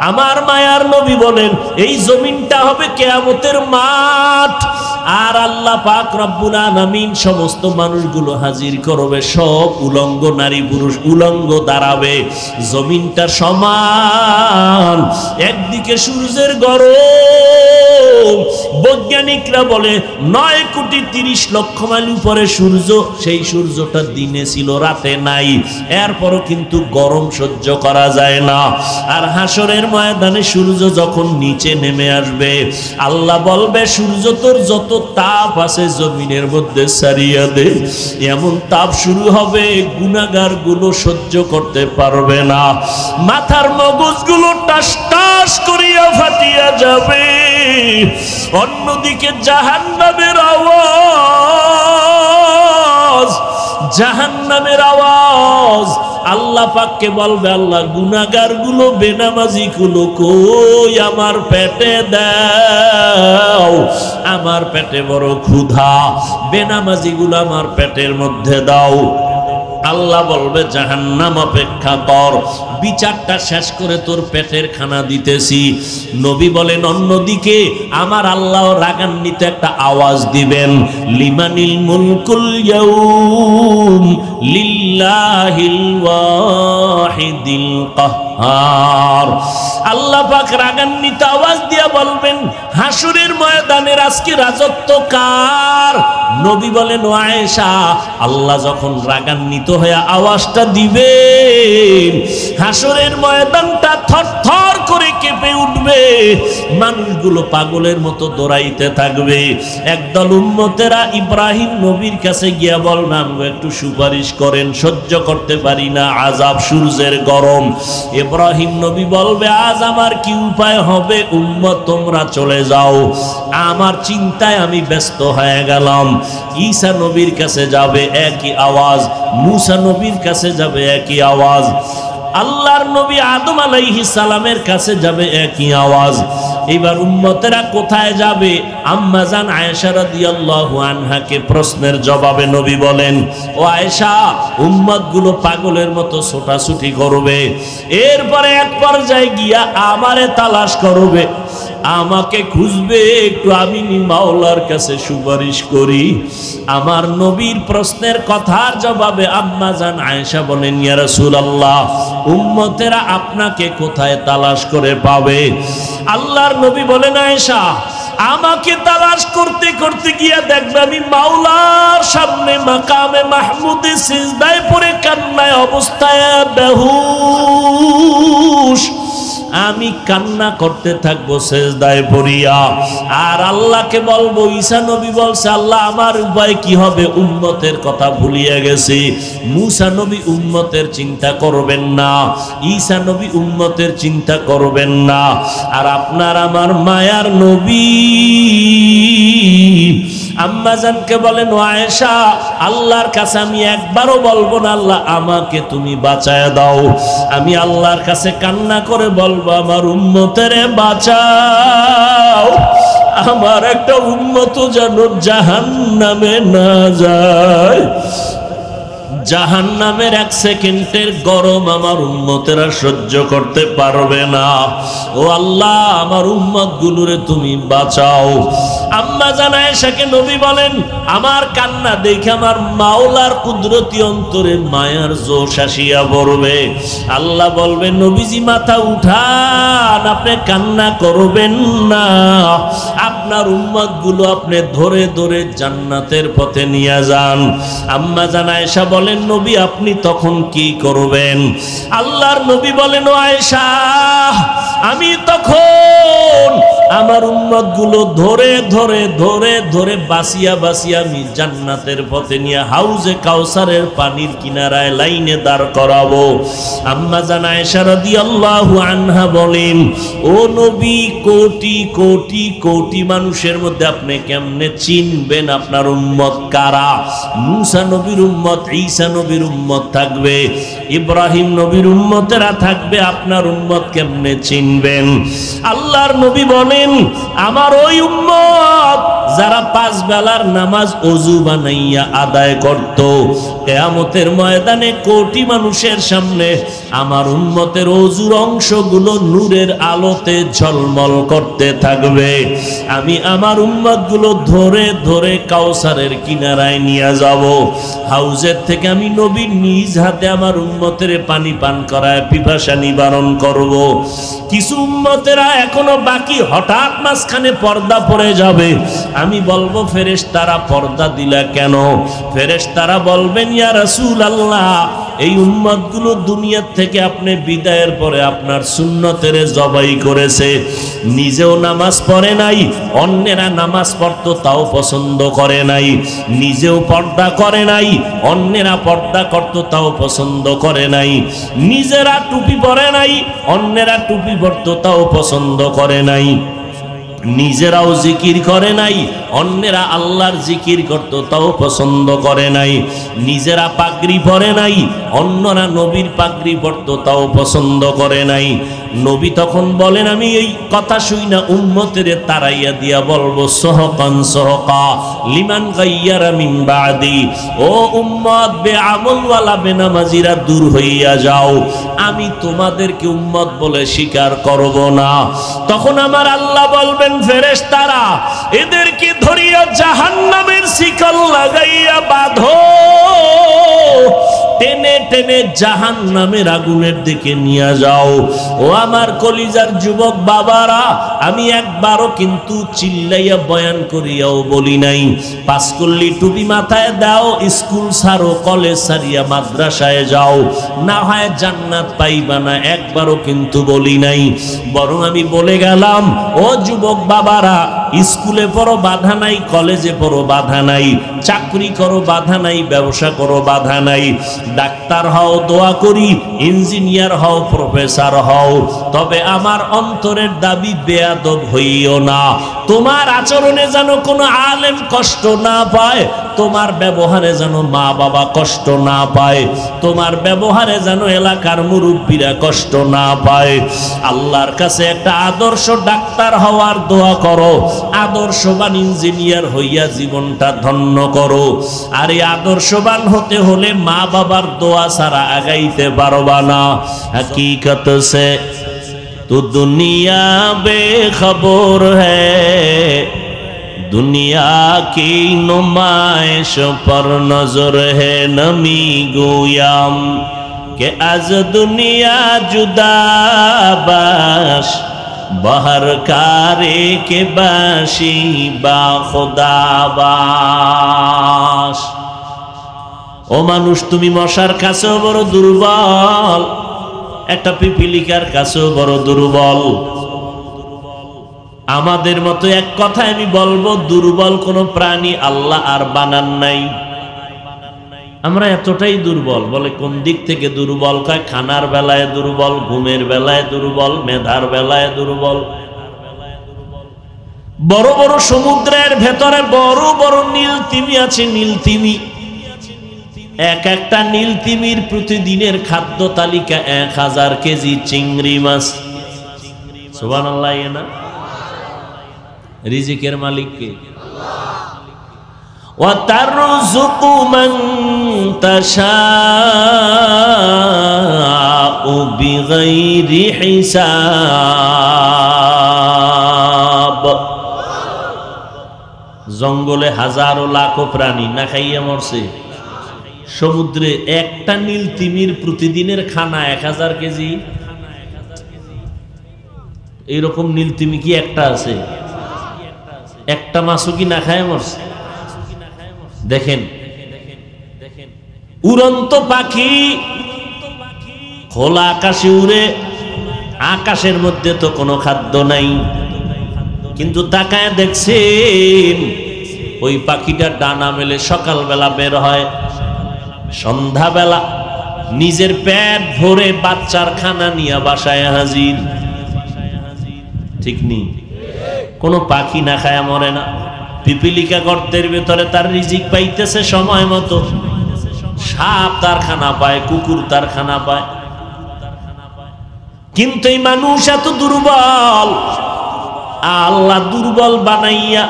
আমার মায়ার নবী বলেন এই জমিনটা হবে কিয়ামতের মাঠ, আর আল্লাহ পাক রব্বুল আলামিন সমস্ত মানুষগুলো হাজির করবে, সব উলঙ্গ নারী পুরুষ উলঙ্গ দাঁড়াবে, জমিনটা সমান, একদিকে সূর্যের গরম, বৈজ্ঞানিকরা বলে 9,30,00,000 মাইল উপরে সূর্য, সেই সূর্যটা দিনে ছিল রাতে নাই, এরপরও কিন্তু গরম সহ্য করা যায় না। আর হাসরের ময়দানে সূর্য যখন নিচে নেমে আসবে, আল্লাহ বলবে সূর্য তোর যত তাপ আছে জমিনের মধ্যে সারিয়া দে, এমন তাপ শুরু হবে গুনাহগার গুলো সহ্য করতে পারবে না, মাথার মগজগুলো টাস টাস করিয়া ফাটিয়া যাবে। অন্যদিকে জাহান্নামের আওয়াজ, জাহান্নামের আওয়াজ, আল্লাহ পাককে বলবে আল্লাহ গুনাহগার গুলো বেনামাজি গুলো কই, আমার পেটে দাও, আমার পেটে বড় ক্ষুধা, বেনামাজি গুলো আমার পেটের মধ্যে দাও। আল্লাহ বলবে জাহান্নাম অপেক্ষা কর, বিচারটা শেষ করে তোর পেটের খানা দিতেছি। নবী বলেন অন্যদিকে আমার আল্লাহ রাগান্বিত একটা আওয়াজ দিবেন, লিমানিল মুলকুল ইয়াউম লিল্লাহিল ওয়াহিদিল কাহ্হার। আল্লাহ পাক রাগান্বিত আওয়াজ দিয়া বলবেন হাসরের ময়দানের আজকে রাজত্ব কার? নবী বলেন ও আয়েশা, আল্লাহ যখন রাগান্বিত হয়ে আওয়াজটা দিবেন হাসরের ময়দানটা থরথর করে কেঁপে উঠবে, মানুষগুলো পাগলের মতো দৌড়াইতে থাকবে। একদল উম্মতেরা ইব্রাহিম নবীর কাছে গিয়া বলবে আমাকে একটু সুপারিশ করেন, সহ্য করতে পারি না আযাব, সূর্যের গরম। ইব্রাহিম নবী বলবে আজ আমার কি উপায় হবে, উম্মত তোমরা চলে যাও, আমার চিন্তায় আমি ব্যস্ত হয়ে গেলাম। ঈসা নবীর কাছে যাবে একই আওয়াজ, মূসা নবীর কাছে যাবে একই আওয়াজ, আল্লাহর নবী আদম আলাইহিস সালামের কাছে যাবে একই আওয়াজ। এবার উম্মতেরা কোথায় যাবে? আম্মা জান আয়েশা রাদিয়াল্লাহু আনহাকে প্রশ্নের জবাবে নবী বলেন ও আয়েশা, উম্মতগুলো পাগলের মতো ছোটাছুটি করবে, এরপরে এক পর্যায়ে গিয়া আমারে তালাশ করবে, আমাকে খুঁজবে, একটু আমি মাওলার কাছে সুপারিশ করি। আমার নবীর প্রশ্নের কথার জবাবে আম্মা জান আয়েশা বলেন ইয়া রাসূলুল্লাহ, উম্মতেরা আপনাকে কোথায় তালাশ করে পাবে? আল্লাহর নবী বলেন আয়েশা, আমাকে তালাশ করতে করতে গিয়া দেখবে আমি মাওলার সামনে মাকামে মাহমুদে সিজদায় পড়ে কান্নায় অবস্থায় বেহুশ, আমি কান্না করতে থাকবো সেজদায় পড়িয়া। আর আল্লাহকে বলবো, ঈসা নবী বলছে আল্লাহ আমার উপায় কি হবে, উম্মতের কথা ভুলিয়ে গেছি। মূসা নবী উম্মতের চিন্তা করবেন না, ঈসা নবী উম্মতের চিন্তা করবেন না, আর আপনার আমার মায়ার নবী আম্মা জানকে বলেন ও আয়েশা, আল্লাহর কাছে আমি একবারও বলবো না আল্লাহ আমাকে তুমি বাঁচায় দাও, আমি আল্লাহর কাছে কান্না করে বলবো আমার উম্মতেরে বাঁচাও, আমার একটা উম্মত যেন জাহান্নামে না যায়, জাহান্নামের 1 সেকেন্ডের গরম আমার উম্মতেরা সহ্য করতে পারবে না, ও আল্লাহ আমার উম্মত গুলোরে তুমি বাঁচাও। আম্মা জান আয়েশাকে নবী বলেন আমার কান্না দেখে আমার মাওলার কুদরতি অন্তরে মায়ার জোশ আসিয়া পড়বে। আল্লাহ বলবেন নবীজি মাথা উঠান, আপনি কান্না করবেন না, আপনার উম্মত গুলো আপনি ধরে ধরে জান্নাতের পথে নিয়ে যান। আম্মা জান আয়েশা বলেন নবী আপনি তখন কি করবেন? আল্লাহর নবী বলেন ও আয়েশা, আমি তখন আমার উম্মত গুলো ধরে ধরে ধরে ধরে বাসিয়া বাসিয়া আমি জান্নাতের পথে নিয়ে হাউজে কাউসারের পানির কিনারায় লাইনে দাঁড় করাবো। আম্মা জান আয়েশা রাদিয়াল্লাহু আনহা বলেন ও নবী, কোটি কোটি কোটি মানুষের মধ্যে আপনি কেমনে চিনবেন আপনার উম্মত কারা? মূসা নবীর উম্মত, ঈসা নবীর উম্মত থাকবে, ইব্রাহিম নবীর উম্মতেরা থাকবে, আপনার উম্মত কেমনে চিনবেন? আল্লাহর নবী বলেন বলেন আমার ওই উম্মত যারা 5 বেলার নামাজ ওযু বানাইয়া আদায় করত, কিয়ামতের ময়দানে কোটি মানুষের সামনে আমার উম্মতের ওযুর অংশগুলো নূরের আলোতে ঝলমল করতে থাকবে। আমি আমার উম্মতগুলো ধরে ধরে কাউসারের কিনারায় নিয়ে যাব। হাউজের থেকে আমি নবীর নিজ হাতে আমার উম্মতের পানি পান করায় পিপাসা নিবারণ করব। কিছু উম্মতেরা এখনো বাকি, হঠাৎ মাঝখানে পর্দা পড়ে যাবে। আমি বলবো ফেরেশতারা পর্দা দিলা কেন? ফেরেশতারা বলবেন ইয়া রাসূলুল্লাহ, এই উম্মতগুলো দুনিয়ার থেকে আপনি বিদায়ের পরে আপনার সুন্নতের জবাই করেছে, নিজেও নামাজ পড়ে নাই, অন্যেরা নামাজ পড়তো তাও পছন্দ করে নাই, নিজেও পর্দা করে নাই, অন্যেরা পর্দা করতো তাও পছন্দ করে নাই, নিজেরা টুপি পরে নাই, অন্যেরা টুপি পরতো তাও পছন্দ করে নাই, নিজেরাও জিকির করে নাই, অন্যেরা আল্লাহর জিকির করতো তাও পছন্দ করে নাই, নিজেরা পাগড়ি পরে নাই, অন্যরা নবীর পাগড়ি পরতো তাও পছন্দ করে নাই। নবী তখন বলেন আমি এই কথা শুই না উম্মতের তারাইয়া দিয়া বলবো সহকান সহকা লিমান গাইয়ারা মিন বাদি, ও উম্মত বেআমলওয়ালা বেনামাজিরা দূর হইয়া যাও, আমি তোমাদেরকে উম্মত বলে স্বীকার করব না। তখন আমার আল্লাহ বলবেন ফেরেশতারা এদেরকে ধরিয়া জাহান্নামের শিকল লাগাইয়া বাঁধো, টেনে টেনে জাহান্নামের আগুনের দিকে নিয়ে যাও। ও আমার কলিজার যুবক বাবারা, আমি একবারও কিন্তু চিল্লাইয়া বয়ান করিয়াও বলি নাই 5 কল্লি টুপি মাথায় দাও, স্কুল ছাড়ো, কলেজ ছাড়িয়া মাদ্রাসায় যাও, না হয় জান্নাত পাইবা না, একবারও কিন্তু বলি নাই। বরং আমি বলে গেলাম ও যুবক বাবারা, স্কুলে পড়ো বাধা নাই, কলেজে পড়ো বাধা নাই, চাকরি করো বাধা নাই, ব্যবসা করো বাধা নাই, ডাক্তার হও দোয়া করি, ইঞ্জিনিয়ার হও, প্রফেসর হও, তবে আমার অন্তরের দাবি বেয়াদব হইও না। তোমার আচরণে যেন কোনো আলেম কষ্ট না পায়, তোমার ব্যবহারে যেন মা বাবা কষ্ট না পায়, তোমার ব্যবহারে যেন এলাকার মুরব্বীরা কষ্ট না পায়। আল্লাহর কাছে একটা আদর্শ ডাক্তার হওয়ার দোয়া করো, আদর্শবান ইঞ্জিনিয়ার হইয়া জীবনটা ধন্য করো। আর এই আদর্শবান হতে হলে মা বাবার দোয়া ছাড়া আগাইতে পারবা না। হकीकत से तो दुनिया बेखबर है, दुनिया की नुमाइश पर नजर है, नमी गोयाम के आज दुनिया जुदा बाश, बहर कारे के बाशी बा खुदा बाश। ও মানুষ, তুমি মশার কাছেও বড় দুর্বল, একটা পিপিলিকার কাছেও বড় দুর্বল। আমাদের মতো এক কথা আমি বলবো, দুর্বল কোন প্রাণী আল্লাহ আর বানান নাই। আমরা এতটাই দুর্বল। বলে কোন দিক থেকে দুর্বল? কয় খানার বেলায় দুর্বল, ঘুমের বেলায় দুর্বল, মেধার বেলায় দুর্বল। বড় বড় সমুদ্রের ভেতরে বড় বড় নীল তিমি আছে, নীল তিমি। এক একটা নীল তিমির প্রতিদিনের খাদ্য তালিকা 1000 কেজি চিংড়ি মাছ। সুবহানাল্লাহ। না রিজিকের মালিক কে? ওয়া তারযুকু মান তাশাউ বিগাইরি হিসাব। জঙ্গলে হাজারো লাখো প্রাণী না খাইয়া মরছে, সমুদ্রে একটা নীল তিমির প্রতিদিনের খানা 1000 কেজি। এইরকম নীল তিমি কি একটা আছে? একটা মাছও কি না খায় মরছে? দেখেন, উড়ন্ত পাখি খোলা আকাশে উড়ে, আকাশের মধ্যে তো কোনো খাদ্য নাই, কিন্তু তাকায় দেখছেন ওই পাখিটা ডানা মেলে সকালবেলা বের হয়, সন্ধ্যাবেলা নিজের পেট ভরে বাচ্চার খানা নিয়ে বাসায় হাজির। ঠিক নেই? কোনো পাখি না খায়া মরে না। পিপিলিকা গর্তের ভেতরে তার রিজিক পাইতেছে সময় মতো, সাপ তার খানা পায়, কুকুর তার খানা পায়। কিন্তু এই মানুষ এত দুর্বল, আল্লাহ দুর্বল বানাইয়া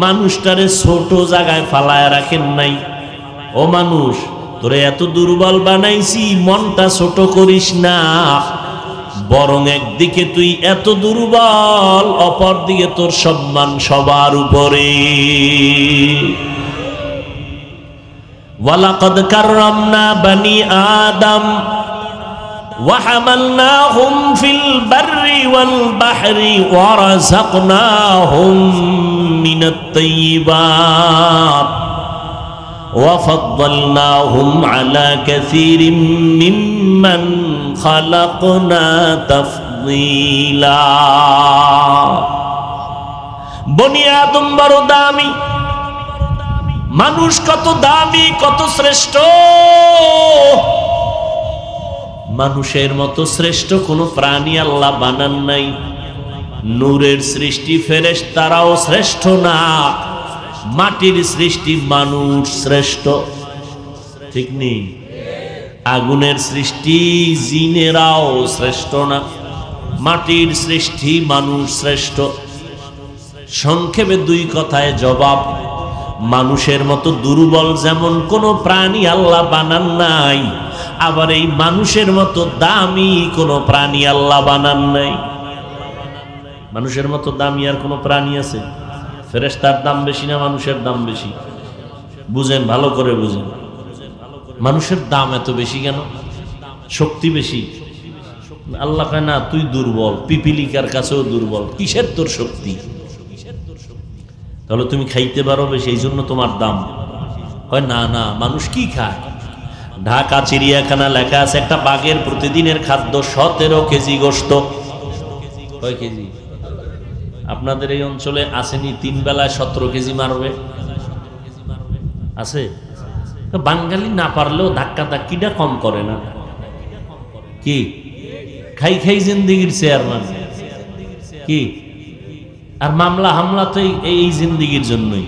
মানুষটারে ছোট জায়গায় ফালায় রাখেন নাই। ও মানুষ, তোরে এত দুর্বল বানাইছি, মনটা ছোট করিস না, বরং একদিকে তুই এত দুর্বল, অপর দিকে তোর সম্মান সবার উপরে। ওয়ালাকাদ কাররামনা বানি আদম ওয়া হামালনাহুম ফিল বাররি ওয়াল বাহরি ওয়া রাযাকনাহুম মিনাত তাইয়্যিবাত ওয়া ফাদ্দালনাহুম আলা কাসীরিম মিম্মান খালাকনা তাফদীলা। বনি আদম বড় দামি, মানুষ কত দামি, কত শ্রেষ্ঠ। মানুষের মতো শ্রেষ্ঠ কোনো প্রাণী আল্লাহ বানান নাই। নূরের সৃষ্টি ফেরেশতারাও শ্রেষ্ঠ না, মাটির সৃষ্টি মানুষ শ্রেষ্ঠ, ঠিক নেই? আগুনের সৃষ্টি জিনেরাও শ্রেষ্ঠ না, মাটির সৃষ্টি মানুষ শ্রেষ্ঠ। সংক্ষেপে দুই কথায় জবাব, মানুষের মতো দুর্বল যেমন কোনো প্রাণী আল্লাহ বানান নাই, আবার এই মানুষের মতো দামি কোনো প্রাণী আল্লাহ বানান নাই। মানুষের মতো দামি আর কোনো প্রাণী আছে? ফেরেশতার দাম বেশি না মানুষের দাম বেশি? বুঝেন, ভালো করে বুঝেন। মানুষের দাম এত বেশি কেন? শক্তি বেশি। আল্লাহ কয় না তুই দুর্বল, পিপিলিকার কাছেও দুর্বল, কিসের তোর শক্তি? তাহলে তুমি খাইতে পারো বেশি, এই জন্য তোমার দাম। কয় না না, মানুষ কি খায়? ঢাকা চিড়িয়াখানা লেখা আছে একটা বাঘের প্রতিদিনের খাদ্য 17 কেজি গোশত। কয় কেজি? আপনাদের এই অঞ্চলে আসেনি 3 বেলায় 17 কেজি মারবে? আছে? বাঙালি না পারলেও ধাক্কা ধাক্কিটা কম করে না কি? খাই খাই জিন্দিগির চেয়ারম্যান কি? আর মামলা হামলা তো এই জিন্দিগির জন্যই।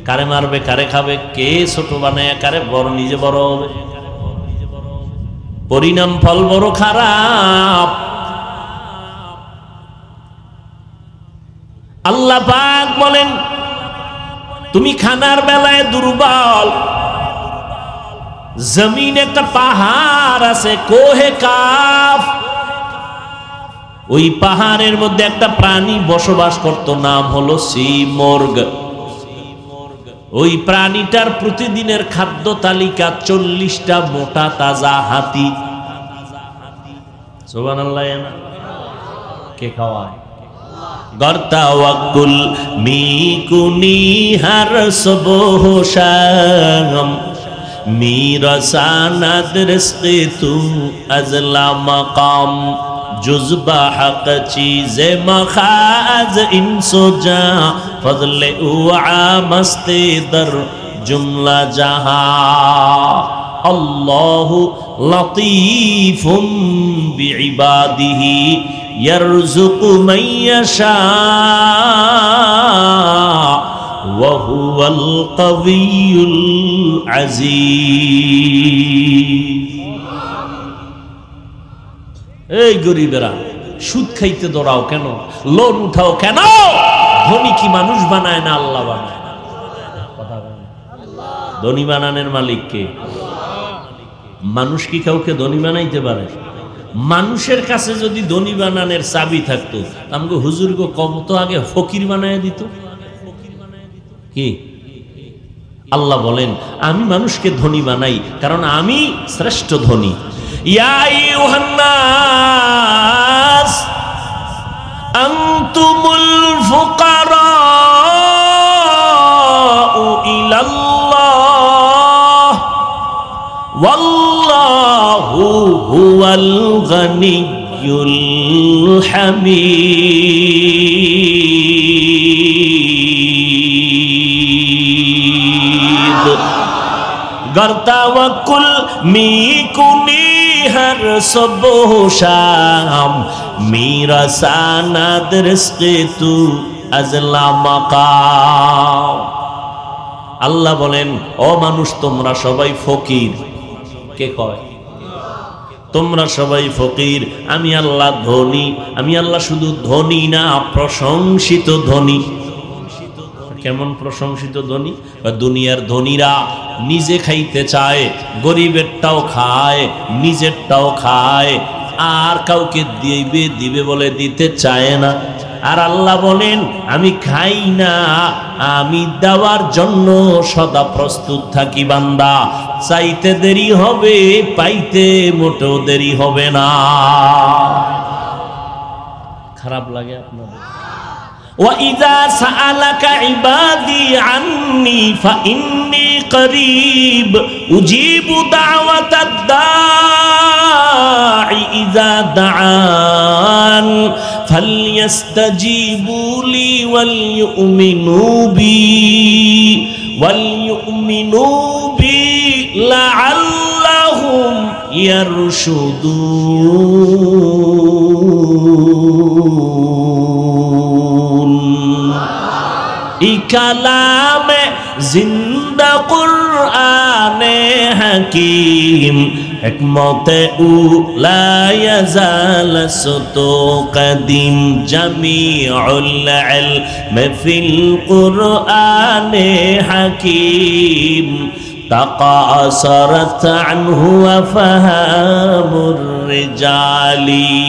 কারে মারবে, কারে খাবে, কে ছোট বানায় কারে বড়, নিজে বড় হবে। পরিণাম ফল বড় খারাপ। আল্লাহ পাক বলেন তুমি খানার বেলায় দুর্বল। জমিন একটা পাহাড় আছে, কোহে কাফ, ওই পাহাড়ের মধ্যে একটা প্রাণী বসবাস করত, নাম হলো সিমর্গ। ওই প্রাণীটার প্রতিদিনের খাদ্য তালিকা 40টা মোটা তাজা হাতি। সুবহানাল্লাহ। কে খাওয়ায়? গর্তা ওয়াকুল মিকুনি হার সবহশাম মিরাসানাদ রিজকি তু আজলা মাকাম जुज़्बा हक़ चीज़े मखाज इंसो जा फज़ले उआ मस्ते दर जुमला जहां अल्लाहु लतीफ़ुम बिइबादिही यर्ज़ुक़ु मन यशा व हुवल क़वियुल अज़ीज़। এই গরিবেরা, সুদ খাইতে দৌড়াও কেন? লোন উঠাও কেন? ধনী কি মানুষ বানায় না আল্লাহ বানায়? ধনী বানানোর মালিক কে? মানুষ কি কাউকে ধনী বানাইতে পারে? মানুষের কাছে যদি ধনী বানানোর চাবি থাকতো, আমাকে হুজুর গো কত আগে ফকির বানায় দিত। কি? আল্লাহ বলেন আমি মানুষকে ধনী বানাই কারণ আমি শ্রেষ্ঠ ধনী। ইয়া আইয়ুহান নাস আনতুমুল ফুকারাউ ইলাল্লাহ ওয়াল্লাহু হুয়াল গনিয়্যুল হামিদ। গর্তা ওয়াকুল মিকুনি हर सुबह शाम मेरा सानद रिज़्क़े तू अज़ला मकाम। আল্লাহ বলেন ও মানুষ তোমরা সবাই ফকির। কে কয়? তোমরা সবাই ফকির, আমি আল্লাহ ধনী। আমি আল্লাহ শুধু ধনী না, প্রশংসিত ধনী। কেমন প্রশংসিত ধনী? দুনিয়ার ধনীরা নিজে খাইতে চায়, গরিবেরটাও খায়, নিজেরটাও খায়, আর কাউকে দিবে বলে দিতে চায় না। আর আল্লাহ বলেন আমি খাই না, আমি দেওয়ার জন্য সদা প্রস্তুত থাকি। বান্দা চাইতে দেরি হবে, পাইতে মোটেও দেরি হবে না। খারাপ লাগে আপনাদের? وَإِذَا سَأَلَكَ عِبَادِي عَنِّي فَإِنِّي قَرِيبٌ أُجِيبُ دَعْوَةَ الدَّاعِ إِذَا دَعَانِ فَلْيَسْتَجِيبُوا لِي وَلْيُؤْمِنُوا بِي لَعَلَّهُمْ يَرْشُدُونَ। কালামে জিন্দা কুরআনে হাকিম হিকমতে উলা ইয়াজাল সুতু কদিম জামিউল ইলম ফিল কুরআনে হাকিম তাকাসারাত আনহু ফাহামুর রিজালি।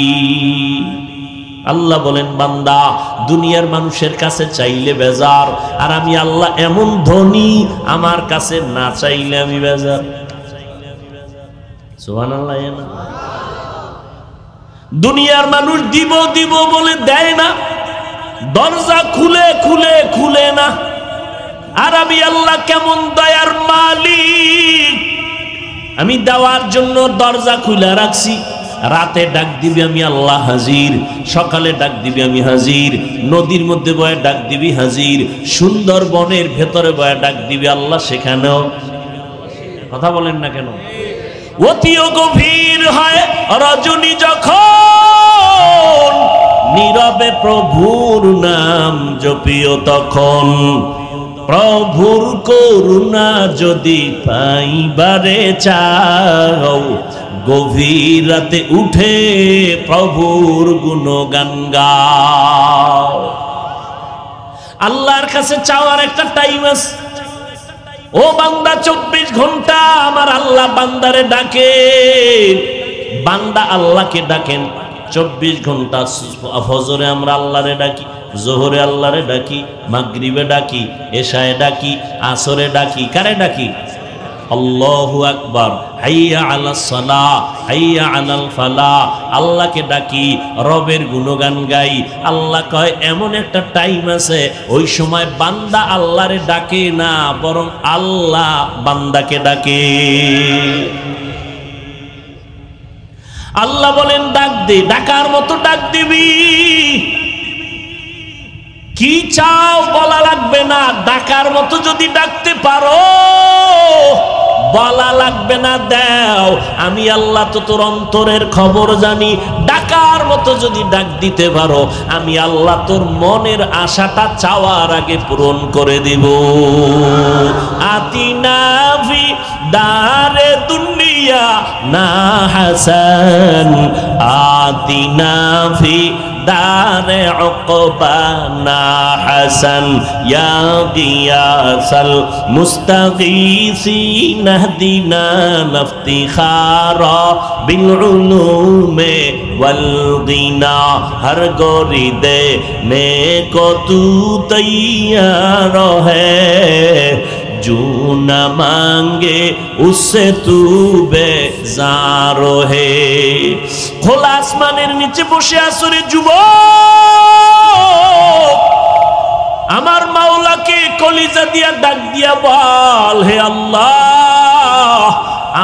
আল্লাহ বলেন বান্দা দুনিয়ার মানুষের কাছে চাইলে বেজার, আর আমি আল্লাহ এমন ধনী, আমার কাছে না চাইলে আমি বেজার। সুবহানাল্লাহ। দুনিয়ার মানুষ দিব দিব বলে দেয় না, দরজা খুলে খুলে খুলে না। আর আমি আল্লাহ কেমন দয়ার মালিক, আমি দেওয়ার জন্য দরজা খুলে রাখছি। রাতে ডাক দিবি আমি আল্লাহ হাজির, সকালে ডাক দিবি আমি হাজির, নদীর মধ্যে বয়ে ডাক দিবি হাজির, সুন্দর বনের ভেতরে বয়ে ডাক দিবি আল্লাহ সেখানেও। কথা বলেন না কেন? অতিও গভীর হয় রজনী যখন, নীরবে প্রভুর নাম জপিও তখন। প্রভুর করুণা যদি পাইবারে চাও, গভীর রাতে উঠে প্রভুর গুণগান গাও। আল্লাহর কাছে চাওয়ার একটা টাইম আছে। ও বান্দা 24 ঘন্টা আমার আল্লাহ বান্দারে ডাকে। বান্দা আল্লাহকে ডাকেন 24 ঘন্টা। ফজরে আমরা আল্লাহরে ডাকি, জোহরে আল্লাহরে ডাকি, মাগরিবে ডাকি, এশায়ে ডাকি, আসরে ডাকি। কারে ডাকি? আল্লাহু আকবার, হাইয়া আলাস সালাহ, হাইয়া আলাল ফালাহ। আল্লাহকে ডাকি, রবের গুণগান গাই। আল্লাহ কয় এমন একটা টাইম আছে, ওই সময় বান্দা আল্লাহরে ডাকে না, বরং আল্লাহ বান্দাকে ডাকে। আল্লাহ বলেন ডাক দে, ডাকার মতো ডাক দিবি। কি চাও বলা লাগবে না, ডাকার মতো যদি ডাকতে পারো বলা লাগবে না, দাও। আমি আল্লাহ তো তোর অন্তরের খবর জানি। ডাকার মতো যদি ডাক দিতে পারো, আমি আল্লাহ তোর মনের আশাটা চাওয়ার আগে পূরণ করে দিব। আতিনা ফি দারে দুনিয়া না হাসান, আতিনা ফি দারে উকবা না হাসান, ইয়া গিয়াসাল মুস্তাগীসিন ইহদিনা নাফতিখারা বিল উলুমে ওয়াল গিনা। হর গোরি দে নে কো তু তৈয়ার হ্যায়, जो न मांगे उससे तू बेजार है। খোলা আসমানের নিচে বসে আসরে যুবক, আমার মাওলাকে কলিজা দিয়া ডাক দিয়া বল, হে আল্লাহ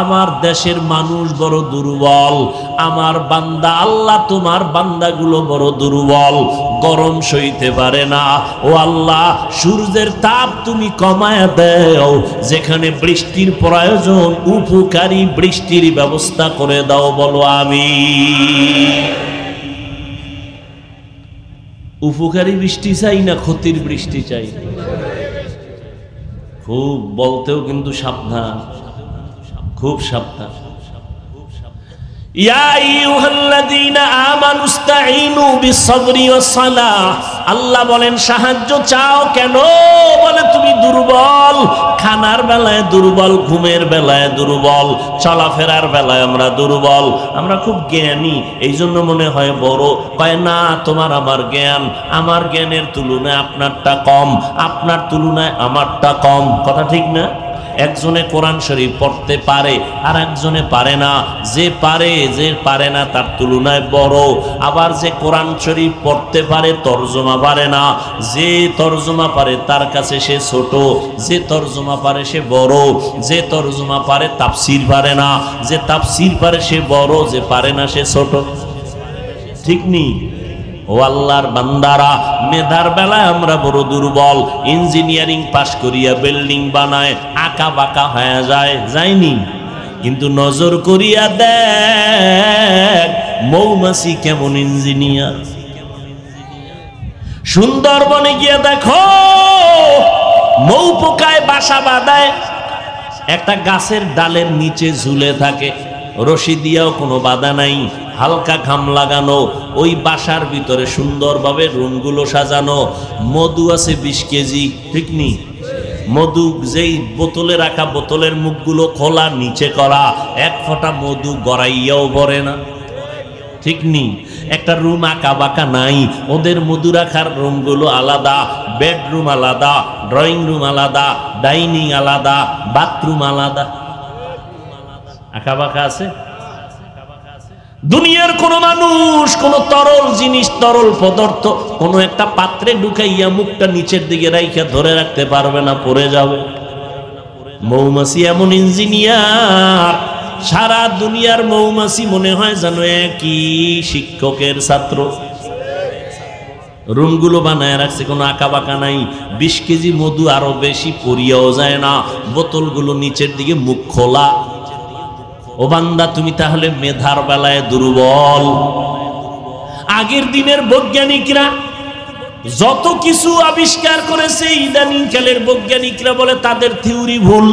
আমার দেশের মানুষ বড় দুর্বল, আমার বান্দা আল্লাহ তোমার বান্দাগুলো বড় দুর্বল, গরম সইতে পারে না। ও আল্লাহ সূর্যের তাপ তুমি কমায়া দাও, যেখানে বৃষ্টির প্রয়োজন উপকারী বৃষ্টির ব্যবস্থা করে দাও। বলো আমি। উপকারী বৃষ্টি চাই না ক্ষতির বৃষ্টি চাই? খুব বলতেও কিন্তু সাবধান, খুব সাবধান। ইয়া আইয়ুহাল্লাযীনা আমানুস্তাঈনু বিস-সাবরি ওয়াস-সালাহ। আল্লাহ বলেন সাহায্য চাও কেন? বলে তুমি দুর্বল, খানার বেলায় দুর্বল, ঘুমের বেলায় দুর্বল, চলাফেরার বেলায় আমরা দুর্বল, আমরা খুব জ্ঞানী এই জন্য মনে হয় বড়। কয় না, তোমার আমার জ্ঞানের তুলনায় আপনারটা কম, আপনার তুলনায় আমারটা কম। কথা ঠিক না? একজনে কোরআন শরীফ পড়তে পারে আর একজনে পারে না। যে পারে না তার তুলনায় বড়। আবার যে কোরআন শরীফ পড়তে পারে তরজমা পারে না, যে তরজমা পারে তার কাছে সে ছোট, যে তরজমা পারে সে বড়, যে তরজমা পারে তাফসীর পারে না, যে তাফসীর পারে সে বড়, যে পারে না সে ছোট। ঠিক নেই? ও আল্লাহর বান্দারা, মেধার বেলায় আমরা বড় দুর্বল। ইঞ্জিনিয়ারিং পাশ করিয়া বিল্ডিং বানায় আঁকা বাঁকা হয়ে যায়নি? কিন্তু নজর করিয়া দেখ মৌমাছি কেমন ইঞ্জিনিয়ার। সুন্দরবনে গিয়ে দেখো মৌ পোকায় বাসা বাঁধায়, একটা গাছের ডালের নিচে ঝুলে থাকে, রশি দিয়েও কোনো বাধা নাই, হালকা ঘাম লাগানো, ওই বাসার ভিতরে সুন্দরভাবে রুমগুলো সাজানো। মধু আছে 20 কেজি, ঠিক নি? মধু যেই বোতলে রাখা, বোতলের মুখগুলো খোলা, নিচে করা, এক ফোঁটা মধু গড়াইয়াও ভরে না। ঠিক নি? একটা রুম আঁকা বাঁকা নাই, ওদের মধু রাখার রুমগুলো আলাদা, বেডরুম আলাদা, ড্রয়িং রুম আলাদা, ডাইনিং আলাদা, বাথরুম আলাদা। আঁকা বাঁকা আছে? দুনিয়ার কোন মানুষ কোন তরল জিনিস, তরল পদার্থ কোন একটা পাত্রে ঢুকাইয়া মুখটা নিচের দিকে রাইখা ধরে রাখতে পারবে না, পড়ে যাবে। মৌমাছি এমন ইঞ্জিনিয়ার, সারা দুনিয়ার মৌমাছি মনে হয় যেন একই শিক্ষকের ছাত্র। রুমগুলো বানায় রাখছে, কোনো আঁকা বাঁকা নাই। 20 কেজি মধু আরো বেশি পরিয়াও যায় না, বোতলগুলো নিচের দিকে মুখ খোলা। ও বান্দা, তুমি তাহলে মেধার বেলায় দুর্বল। আগের দিনের বৈজ্ঞানিকরা যত কিছু আবিষ্কার করেছে, ইদানিং কালের বৈজ্ঞানিকরা বলে তাদের থিওরি ভুল।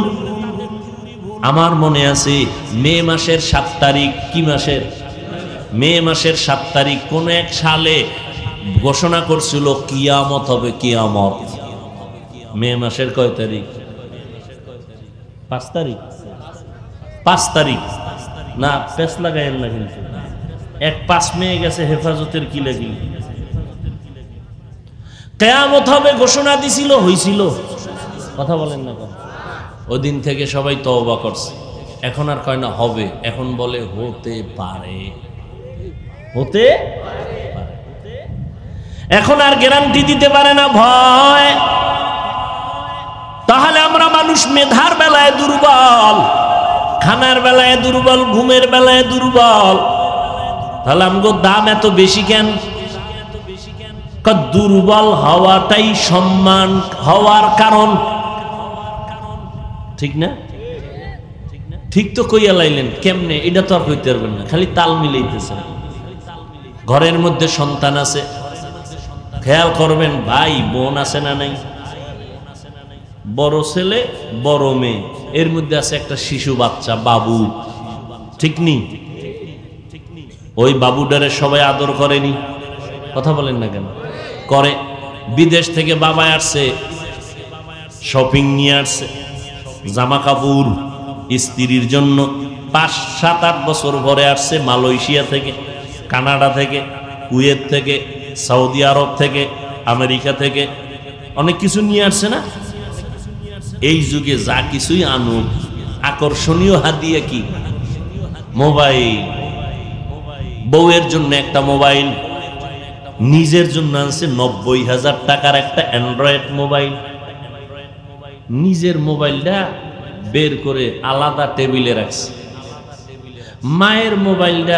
আমার মনে আছে মে মাসের 7 তারিখ, কি মাসের? মে মাসের 7 তারিখ কোন এক সালে ঘোষণা করছিল কিয়ামত হবে, কিয়ামত। মে মাসের কয় তারিখ? 5 তারিখ। 5 তারিখ না, পেস লাগাইন না কিন্তু। 5 মে গেছে, হেফাজতের কি লাগিল? কিয়ামত হবে ঘোষণা দিছিল, হইছিল? কথা বলেন না কেন? ওই দিন থেকে সবাই তওবা করছে। এখন আর কয় না হবে, এখন বলে হতে পারে, হতে পারে। এখন আর গ্যারান্টি দিতে পারে না, ভয়। তাহলে আমরা মানুষ মেধার বেলায় দুর্বল, খানার বেলায় দুর্বল, ঘুমের বেলায় দুর্বল। তাহলে আমগো দাম এত বেশি কেন? দুর্বল হওয়াটাই সম্মান হওয়ার কারণ, ঠিক না? ঠিক তো কইয়া লাইলেন, কেমনে? এটা তো আর কইতে পারবেন না, খালি তাল মিলাইতেছে। ঘরের মধ্যে সন্তান আছে, খেয়াল করবেন ভাই বোন আছে না নাই? বড় ছেলে বড় মেয়ে, এর মধ্যে আছে একটা শিশু বাচ্চা, বাবু, ঠিক নি? ওই বাবুটারে সবাই আদর করেনি? কথা বলেন না কেন? করে। বিদেশ থেকে বাবা আসছে, শপিং নিয়ে আসছে, জামা কাপড় স্ত্রীর জন্য। 5-7-8 বছর পরে আসছে মালয়েশিয়া থেকে, কানাডা থেকে, কুয়েত থেকে, সৌদি আরব থেকে, আমেরিকা থেকে, অনেক কিছু নিয়ে আসছে না? এই যুগে যা কিছুই আনুক, আকর্ষণীয় হাদিয়া কি? মোবাইল। বউয়ের জন্য একটা মোবাইল, নিজের জন্য আনছে 90,000 টাকার একটা অ্যান্ড্রয়েড মোবাইল। নিজের মোবাইলটা বের করে আলাদা টেবিলে রাখছে। মায়ের মোবাইলটা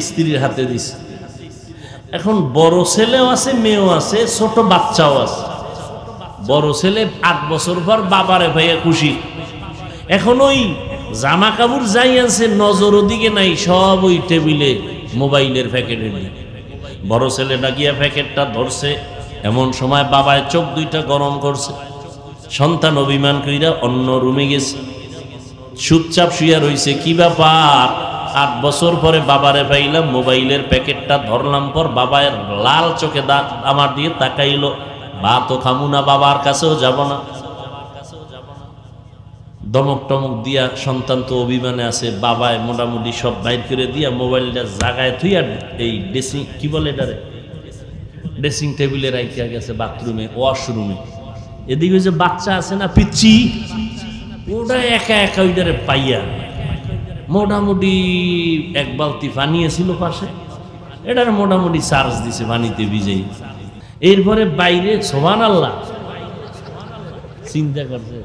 স্ত্রীর হাতে দিছে। এখন বড় ছেলেও আছে, মেয়েও আছে, ছোট বাচ্চাও আছে। বড় ছেলে 8 বছর পর বাবারে ভাইয়া খুশি। এখন ওই জামা কাপড় যাই আছে, নজর ওদিকে নাই, সব ওই টেবিলে মোবাইলের প্যাকেটে নেই। বড় ছেলেটা গিয়া প্যাকেটটা ধরছে, এমন সময় বাবায় চোখ দুইটা গরম করছে। সন্তান অভিমান কইরা অন্য রুমে গেছে, চুপচাপ শুইয়া রইছে। কি ব্যাপার? 8 বছর পরে বাবারে পাইলাম, মোবাইলের প্যাকেটটা ধরলাম, পর বাবার লাল চোখে আমার দিয়ে তাকাইলো। ভাতও খামু না, বাবার কাছেও যাব না। দমক টমক দিয়া, সন্তান তো অভিমানে আছে, বাবায় মোটামুটি সব বাইর করে দিয়া মোবাইলটা জাগায় থুইয়া এই ড্রেসিং কি বলে এটারে, ড্রেসিং টেবিলে রাখিয়া গেছে বাথরুমে, ওয়াশরুমে। এদিকে যে বাচ্চা আছে না পিচ্ছি, ওটা একা একা ওইটারে পাইয়া মোটামুটি 1 বালতি পানি ছিল পাশে, এটার মোটামুটি চার্জ দিছে পানিতে ভিজেই। এরপরে বাইরে সুবহানাল্লাহ চিন্তা করছে,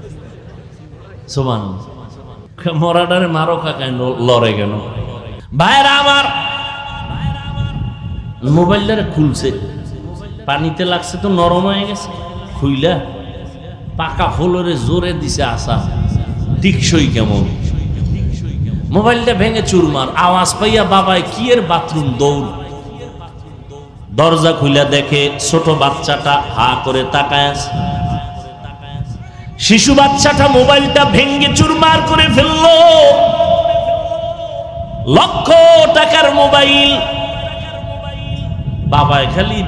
সুবহানাল্লাহ মরাডারে মারো কাকায় লড়ে কেন? ভাইরা আমার, মোবাইলটারে খুলছে, পানিতে লাগছে তো নরম হয়ে গেছে, খুইলা পাকা ফ্লোরে জোরে দিছে আসা, টিকসই কেমন, মোবাইলটা ভেঙে চুরমার। আওয়াজ পাইয়া বাবায় কি এর বাথরুম দৌড়, দরজা খুলে দেখে ছোট বাচ্চাটা হা করে তাকায় আছে। শিশু বাচ্চাটা মোবাইলটা ভেঙে চুরমার করে ফেললো, লক্ষ টাকার মোবাইল। বাবায় খালি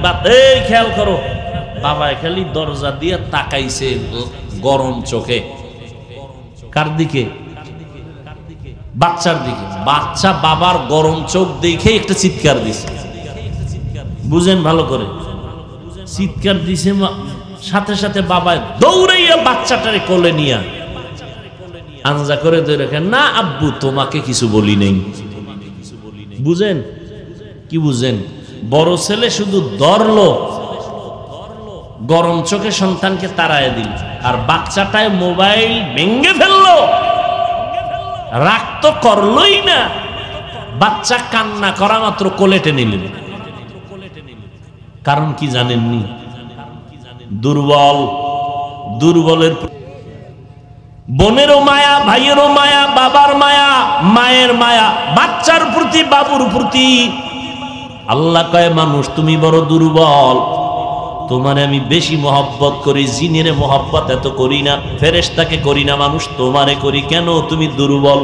খেয়াল করো, বাবায় খালি দরজা দিয়ে তাকাইছে গরম চোখে। কার দিকে? বাচ্চার দিকে। বাচ্চা বাবার গরম চোখ দেখে একটা চিৎকার দিছে, বুঝেন ভালো করে, চিৎকার দিছে। সাথে সাথে বাবা দৌড়াইয়া বাচ্চাটারে কোলে নিয়া আনজা করে ধরে রাখেন, না আব্বু তোমাকে কিছু বলি নেই। বুঝেন কি বুঝেন? বড় ছেলে শুধু ধরলো, গরম চোখে সন্তানকে তাড়ায় দিল, আর বাচ্চাটায় মোবাইল ভেঙে ফেললো, রাগ তো করলোই না। বাচ্চা কান্না করা মাত্র কোলে টেনে নিল। কারণ কি জানেননি? দুর্বল। দুর্বলের বোনেরও মায়া, ভাইয়েরও মায়া, বাবার মায়া, মায়ের মায়া, বাচ্চার প্রতি, বাবুর প্রতি। আল্লাহ কয় মানুষ তুমি বড় দুর্বল, তোমারে আমি বেশি মহব্বত করি, জিনের মহব্বত এত করি না, ফেরেশতাকে করি না, মানুষ তোমারে করি। কেন? তুমি দুর্বল।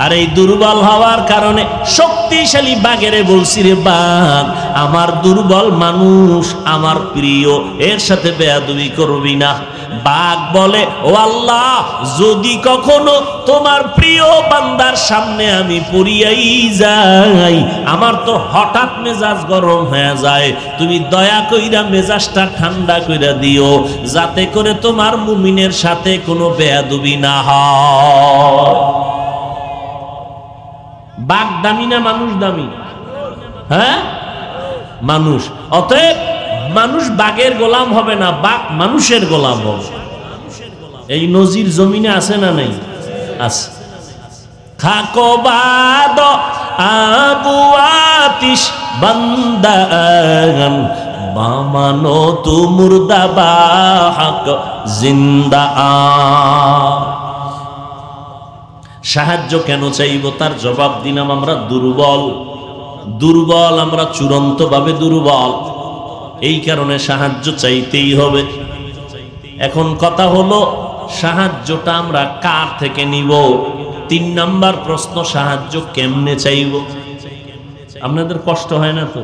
আর এই দুর্বল হওয়ার কারণে শক্তিশালী বাঘেরে বলছি, রে বাঘ আমার দুর্বল মানুষ আমার প্রিয়, এর সাথে বেয়াদবি করবি না। বাঘ বলে, ও আল্লাহ যদি কখনো তোমার প্রিয় বান্দার সামনে আমি পড়িয়াই যাই, আমার তো হঠাৎ মেজাজ গরম হয়ে যায়, তুমি দয়া কইরা মেজাজটা ঠান্ডা কইরা দিও, যাতে করে তোমার মুমিনের সাথে কোনো বেয়াদবি না হয়। বাঘ দামি না মানুষ দামি? হ্যাঁ, মানুষ। অতএব মানুষ বাঘের গোলাম হবে না, বাঘ মানুষের গোলাম হবে। এই নজির জমিনে আছে না নাই? আছে। খাকবাদ আবু আতিশ বান্দান বামানো তু মুর্দাবা হক জিন্দা। সাহায্য কেন চাইব? তার জবাব দিলাম, আমরা দুর্বল। দুর্বল, আমরা চূড়ান্তভাবে দুর্বল, এই কারণে সাহায্য চাইতেই হবে। এখন কথা হলো, সাহায্যটা আমরা কার থেকে নিব? 3 নাম্বার প্রশ্ন, সাহায্য কেমনে চাইব? আপনাদের কষ্ট হয় না তো?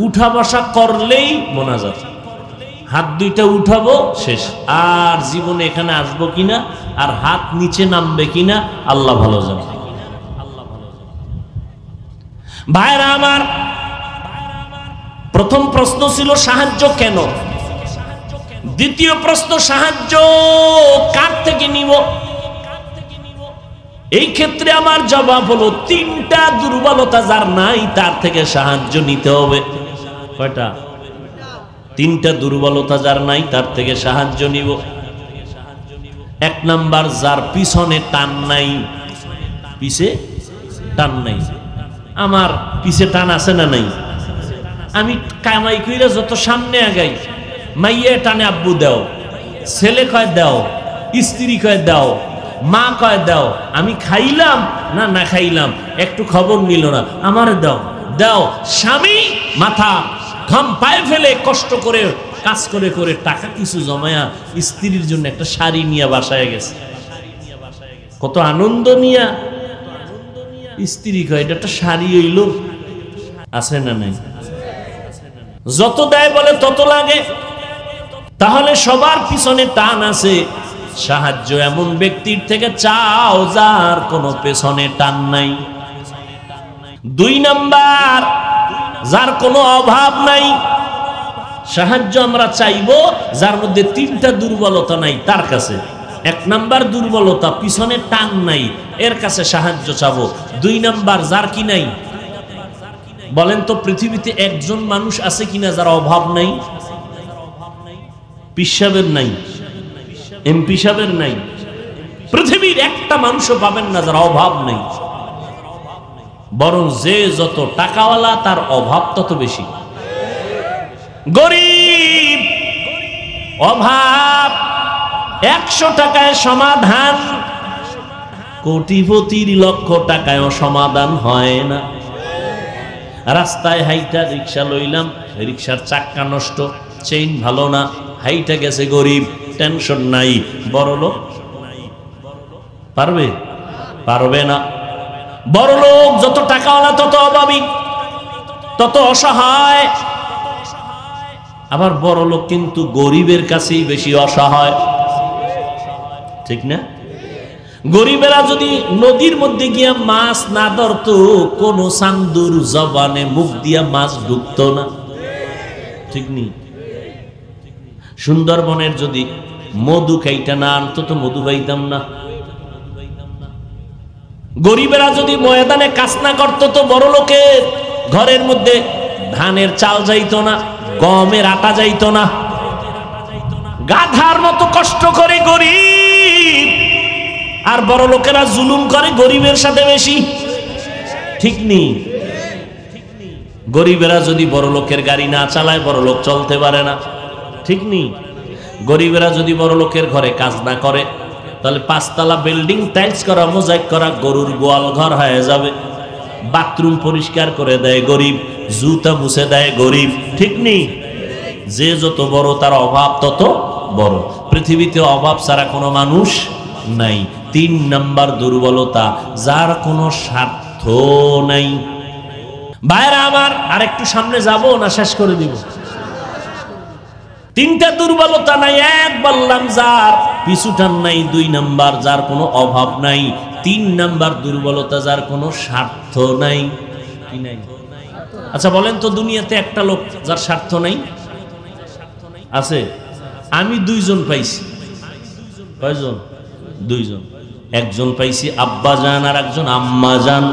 উঠা বসা করলেই মোনাজাত, হাত দুইটা উঠাবো শেষ। আর জীবনে এখানে আসবো কিনা, আর হাত নিচে নামবে কিনা আল্লাহ ভালো জানে। ভাইরা আমার, প্রথম প্রশ্ন ছিল সাহায্য কেন, দ্বিতীয় প্রশ্ন সাহায্য কার থেকে নিব। এই ক্ষেত্রে আমার জবাব হলো, 3টা দুর্বলতা যার নাই তার থেকে সাহায্য নিতে হবে। কয়টা? 3টা দুর্বলতা যার নাই তার থেকে সাহায্য নিব। 1 নাম্বার, যার পিছনে টান নাই। পিছে টান নাই। আমার পিছে টান আছে না নাই? আমি কামাই কইরা যত সামনে আগাই, মাইয়া টানে আব্বু দাও, ছেলে কয় দাও, স্ত্রী কয় দাও, মা কয় দাও। আমি খাইলাম না না খাইলাম একটু খবর নিল না, আমার দাও দাও। স্বামী মাথা ঘাম পায়ে ফেলে কষ্ট করে কাজ করে করে টাকা কিছু জমায়া স্ত্রীর জন্য একটা শাড়ি নিয়ে বাসায় গেছে, কত আনন্দ নিয়া স্ত্রী কয় এটা একটা শাড়ি হইল, আছে না নাই? যত দেয় বলে তত লাগে। তাহলে সবার পিছনে টান আছে। সাহায্য এমন ব্যক্তির থেকে চাও যার কোনো পেছনে টান নাই। 2 নাম্বার, যার কোনো অভাব নাই। সাহায্য আমরা চাইবো যার মধ্যে 3টা দুর্বলতা নাই তার কাছে। 1 নাম্বার দুর্বলতা, পিছনে টান নাই, এর কাছে সাহায্য চাবো। 2 নাম্বার, যার কি নাই। বলেন তো পৃথিবীতে একজন মানুষ আছে কিনা যার অভাব নাই? পিসাবের নাই, এমপি সাহেবের নাই, পৃথিবীর একটা মানুষও পাবেন না যার অভাব নেই। বরং যে যত টাকাওয়ালা তার অভাব তত বেশি। গরিব অভাব 100 টাকায় সমাধান, কোটিপতির লক্ষ টাকায়ও সমাধান হয় না। রাস্তায় হাইটা রিক্সা লইলাম, রিক্সার চাক্কা নষ্ট, চেইন ভালো না, হাইটা গেছে গরিব, টেনশন নাই। বড় লোক পারবে? পারবে না। বড় লোক যত টাকাওয়ালা তত অভাবী, তত অসহায়। আবার বড় লোক কিন্তু গরিবের কাছেই বেশি অসহায়, ঠিক না? গরিবেরা যদি নদীর মধ্যে গিয়া মাছ না ধরত, কোন চান্দুর জবানে মুখ দিয়া মাছ ঢুকতো না, ঠিক নেই? সুন্দরবনের যদি মধু খাইটা না আনতো তো মধু পাইতাম না। গরিবেরা যদি ময়দানে কাজ না করতো তো বড় লোকের ঘরের মধ্যে ধানের চাল যাইতো না, গমের আটা যাইতো না। গাধার মতো কষ্ট করে গরিব, আর বড় লোকেরা জুলুম করে গরিবের সাথে বেশি, ঠিক নেই? গরিবেরা যদি বড় লোকের গাড়ি না চালায় বড় লোক চলতে পারে না, ঠিক নেই? গরিবেরা যদি বড় লোকের ঘরে কাজ না করে তাহলে 5 তলা বিল্ডিং টাইলস করা, মোজাইক করা গরুর গোয়াল ঘর হয়ে যাবে। বাথরুম পরিষ্কার করে দেয় গরিব, জুতা মুছে দেয় গরিব, ঠিক নেই? যে যত বড় তার অভাব তত বড়। পৃথিবীতে অভাব ছাড়া কোনো মানুষ নাই। 3 নাম্বার দুর্বলতা, যার কোনো স্বার্থ নাই। ভাইরা আমার, আর একটু সামনে যাব না শেষ করে দিব? 3টা দুর্বলতা নাই। 1 বললাম যার পিছুটান নাই। 2 নাম্বার, যার কোনো অভাব নাই। 3 নাম্বার দুর্বলতা, যার কোনো স্বার্থ নাই। কি নাই? আচ্ছা বলেন তো, দুনিয়াতে একটা লোক যার স্বার্থ নাই আছে? আমি 2 জন পাইছি। কয়জন? 2 জন। একজন পাইছি আব্বা জান আর একজন আম্মা জান।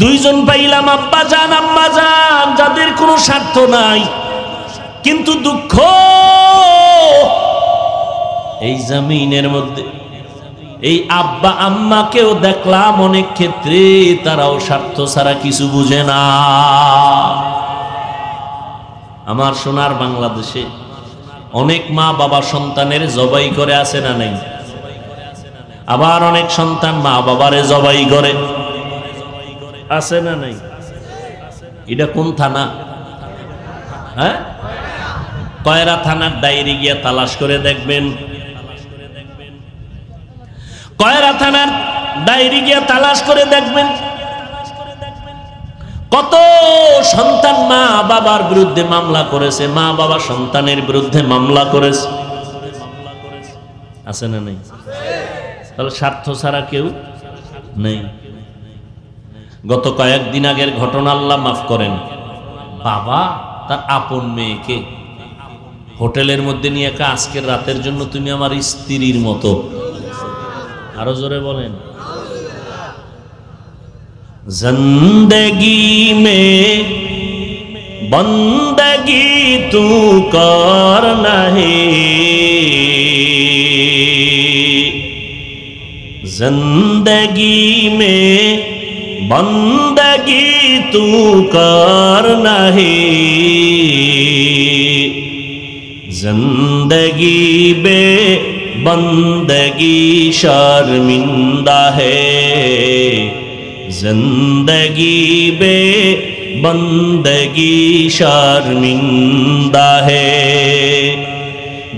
2 জন পাইলাম আব্বা জান আম্মা জান, যাদের কোনো স্বার্থ নাই। কিন্তু দুঃখ, এই জমিনের মধ্যে এই আব্বা আম্মাকেও দেখলাম অনেক ক্ষেত্রে তারাও স্বার্থ ছাড়া কিছু বুঝে না। আমার সোনার বাংলাদেশে অনেক মা বাবা সন্তানের জবাই করে, আছে না নাই? আবার অনেক সন্তান মা বাবারে জবাই করে, আছে না নাই? এটা কোন থানা? হ্যাঁ, কয়রা থানার ডায়েরি গিয়া তালাশ করে দেখবেন। কয়রা থানার ডায়েরি গিয়া তালাশ করে দেখবেন কত সন্তান মা বাবার বিরুদ্ধে মামলা করেছে, মা বাবা সন্তানের বিরুদ্ধে মামলা করেছে, আছে না নাই? তাহলে স্বার্থ ছাড়া কেউ নেই। গত কয়েকদিন আগের ঘটনা, আল্লাহ মাফ করেন, বাবা তার আপন মেয়েকে হোটেলের মধ্যে নিয়ে একা, আজকের রাতের জন্য তুমি আমার স্ত্রীর মতো। আরো জোরে বলেন। জিন্দগি মে বন্দগি তু করনা হে, জিন্দগি মে বন্দগি তু করনা হে, जिंदगी बे बंदगी शर्मिंदा है, जिंदगी बे बंदगी शर्मिंदा है।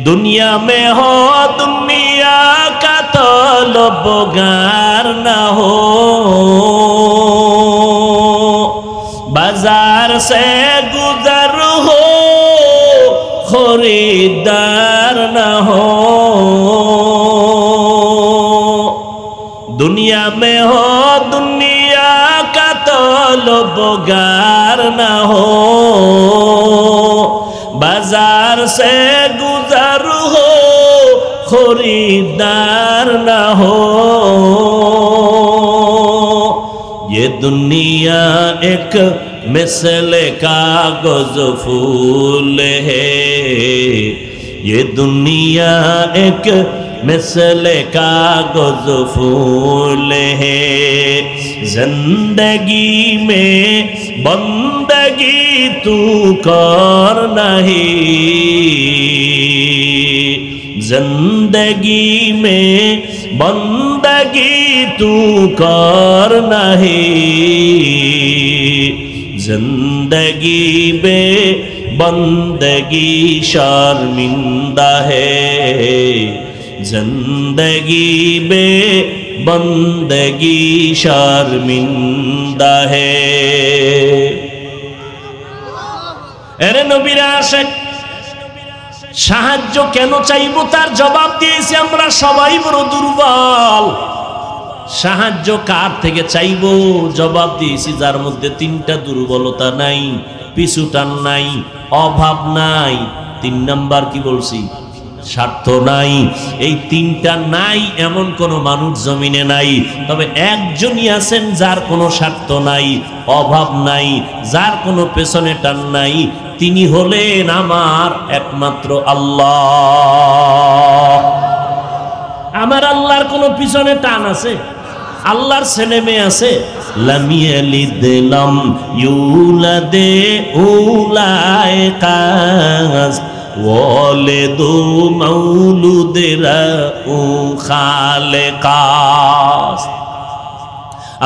दुनिया में हो दुनिया का तलब गार न हो, बाजार से गुजर हो खरीदार न हो, दुनिया में हो दुनिया का तलब गार न हो, बाजार से गुजर हो खरीदार न हो। ये दुनिया एक मिसले कागज फूल है, ये दुनिया एक मिसले कागज फूल है, जिंदगी में बंदगी तू कर नहीं, जिंदगी में बंदगी तू कर नहीं, जिंदगी में बंदगी शर्मिंदा है, जिंदगी में बंदगी शर्मिंदा है। अरे नबीरा आशिक সাহায্য কেন চাইবো তার জবাব দিয়েছি আমরা সবাই বড় দুর্বল। সাহায্য কার থেকে চাইবো জবাব দিয়েছি যার মধ্যে তিনটা দুর্বলতা নাই, পিছুটান নাই, অভাব নাই, 3 নাম্বার কি বলছি স্বার্থ নাই। এই তিনটা নাই এমন কোন মানুষ জমিনে নাই, তবে একজনই আছেন যার কোনো স্বার্থ নাই, অভাব নাই, যার কোনো পেছনে টান নাই, তিনি হলেন আমার একমাত্র আল্লাহ। আমার আল্লাহর কোনো পিছনে টান আছে? আল্লাহর ছেলে মেয়ে আছে? লাম ইয়ালিদ লাম ইউলাদে উলাইকাস ওয়ালিদু মাউলুদেরা ও খালেকাস।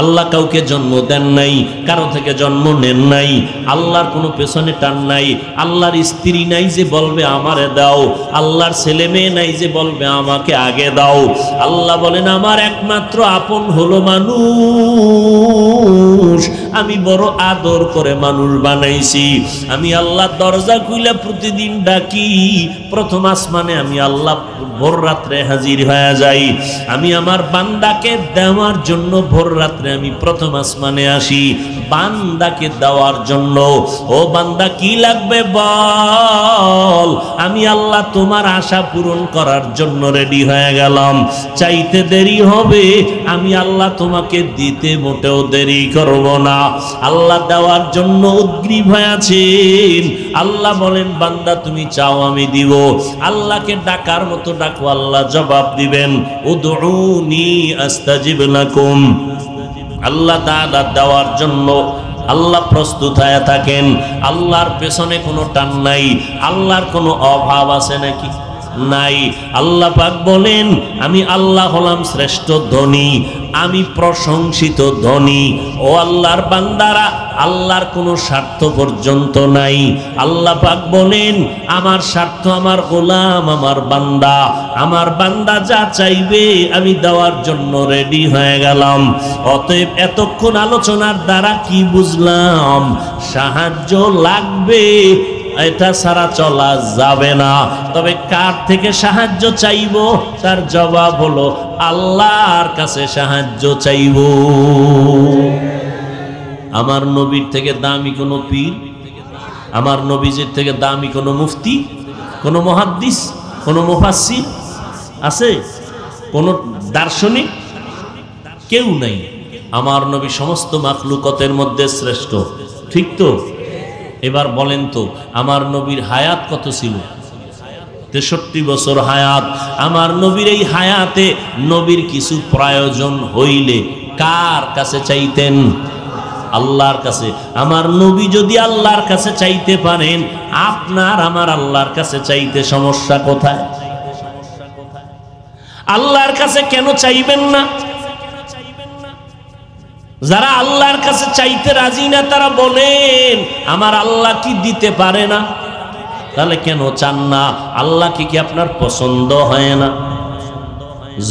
আল্লাহ কাউকে জন্ম দেন নাই, কারো থেকে জন্ম নেন নাই, আল্লাহর কোনো পেছনে টান নাই, আল্লাহর স্ত্রী নাই যে বলবে আমারে দাও, আল্লাহর ছেলে মেয়ে নাই যে বলবে আমাকে আগে দাও। আল্লাহ বলেন আমার একমাত্র আপন হলো মানুষ, আমি বড় আদর করে মানুষ বানাইছি। আমি আল্লাহ দরজা খুলে প্রতিদিন ডাকি, প্রথম আসমানে আমি আল্লাহ ভোর রাত্রে হাজির হয়ে যাই। আমি আমার বান্দাকে দেওয়ার জন্য ভোর রাত্রে আমি প্রথম আসমানে আসি, বান্দাকে দেওয়ার জন্য। ও বান্দা কি লাগবে বল, আমি আল্লাহ তোমার আশা পূরণ করার জন্য রেডি হয়ে গেলাম। চাইতে দেরি হবে, আমি আল্লাহ তোমাকে দিতে মোটেও দেরি করব না। আল্লাহ দেওয়ার জন্য উদ্গ্রীব হয়ে আছেন। আল্লাহ বলেন বান্দা তুমি চাও আমি দিব। আল্লাহকে ডাকার মতো ডাকো, আল্লাহ জবাব দিবেন। উদউনি আস্তাজিব লাকুম। আল্লাহ তাআলা দেওয়ার জন্য আল্লাহ প্রস্তুত হয়ে থাকেন। আল্লাহর পেছনে কোনো টান নাই, আল্লাহর কোনো অভাব আছে নাকি? নাই। আল্লাহ পাক বলেন আমি আল্লাহ হলাম শ্রেষ্ঠ ধনী, আমি প্রশংসিত ধনী। ও আল্লাহর বান্দারা, আল্লাহর কোনো স্বার্থ পর্যন্ত নাই। আল্লাহ পাক বলেন আমার স্বার্থ আমার গোলাম, আমার বান্দা যা চাইবে আমি দেওয়ার জন্য রেডি হয়ে গেলাম। অতএব এতক্ষণ আলোচনার দ্বারা কি বুঝলাম? সাহায্য লাগবে, এটা ছাড়া চলা যাবে না। তবে কার থেকে সাহায্য চাইব? তার জবাব হলো আল্লাহর কাছে সাহায্য চাইব। আমার নবীর থেকে দামি কোনো পীর, আমার নবীজির থেকে দামি কোনো মুফতি, কোনো মুহাদ্দিস, কোনো মুফাসসির আছে? কোনো দার্শনিক? কেউ নাই। আমার নবী সমস্ত মাখলুকতের মধ্যে শ্রেষ্ঠ, ঠিক তো? এবার বলেন তো আমার নবীর হায়াত কত ছিল? 63 বছর হায়াত। আমার নবীর এই হায়াতে নবীর কিছু প্রয়োজন হইলে কার কাছে চাইতেন? আল্লাহর কাছে। আমার নবী যদি আল্লাহর কাছে চাইতে পারেন, আপনার আমার আল্লাহর কাছে চাইতে সমস্যা কোথায়? আল্লাহর কাছে কেন চাইবেন না? যারা আল্লাহর কাছে চাইতে রাজি না তারা বলেন আমার আল্লাহ কি দিতে পারে না? তাহলে কেন চান না? আল্লাহকে কি আপনার পছন্দ হয় না?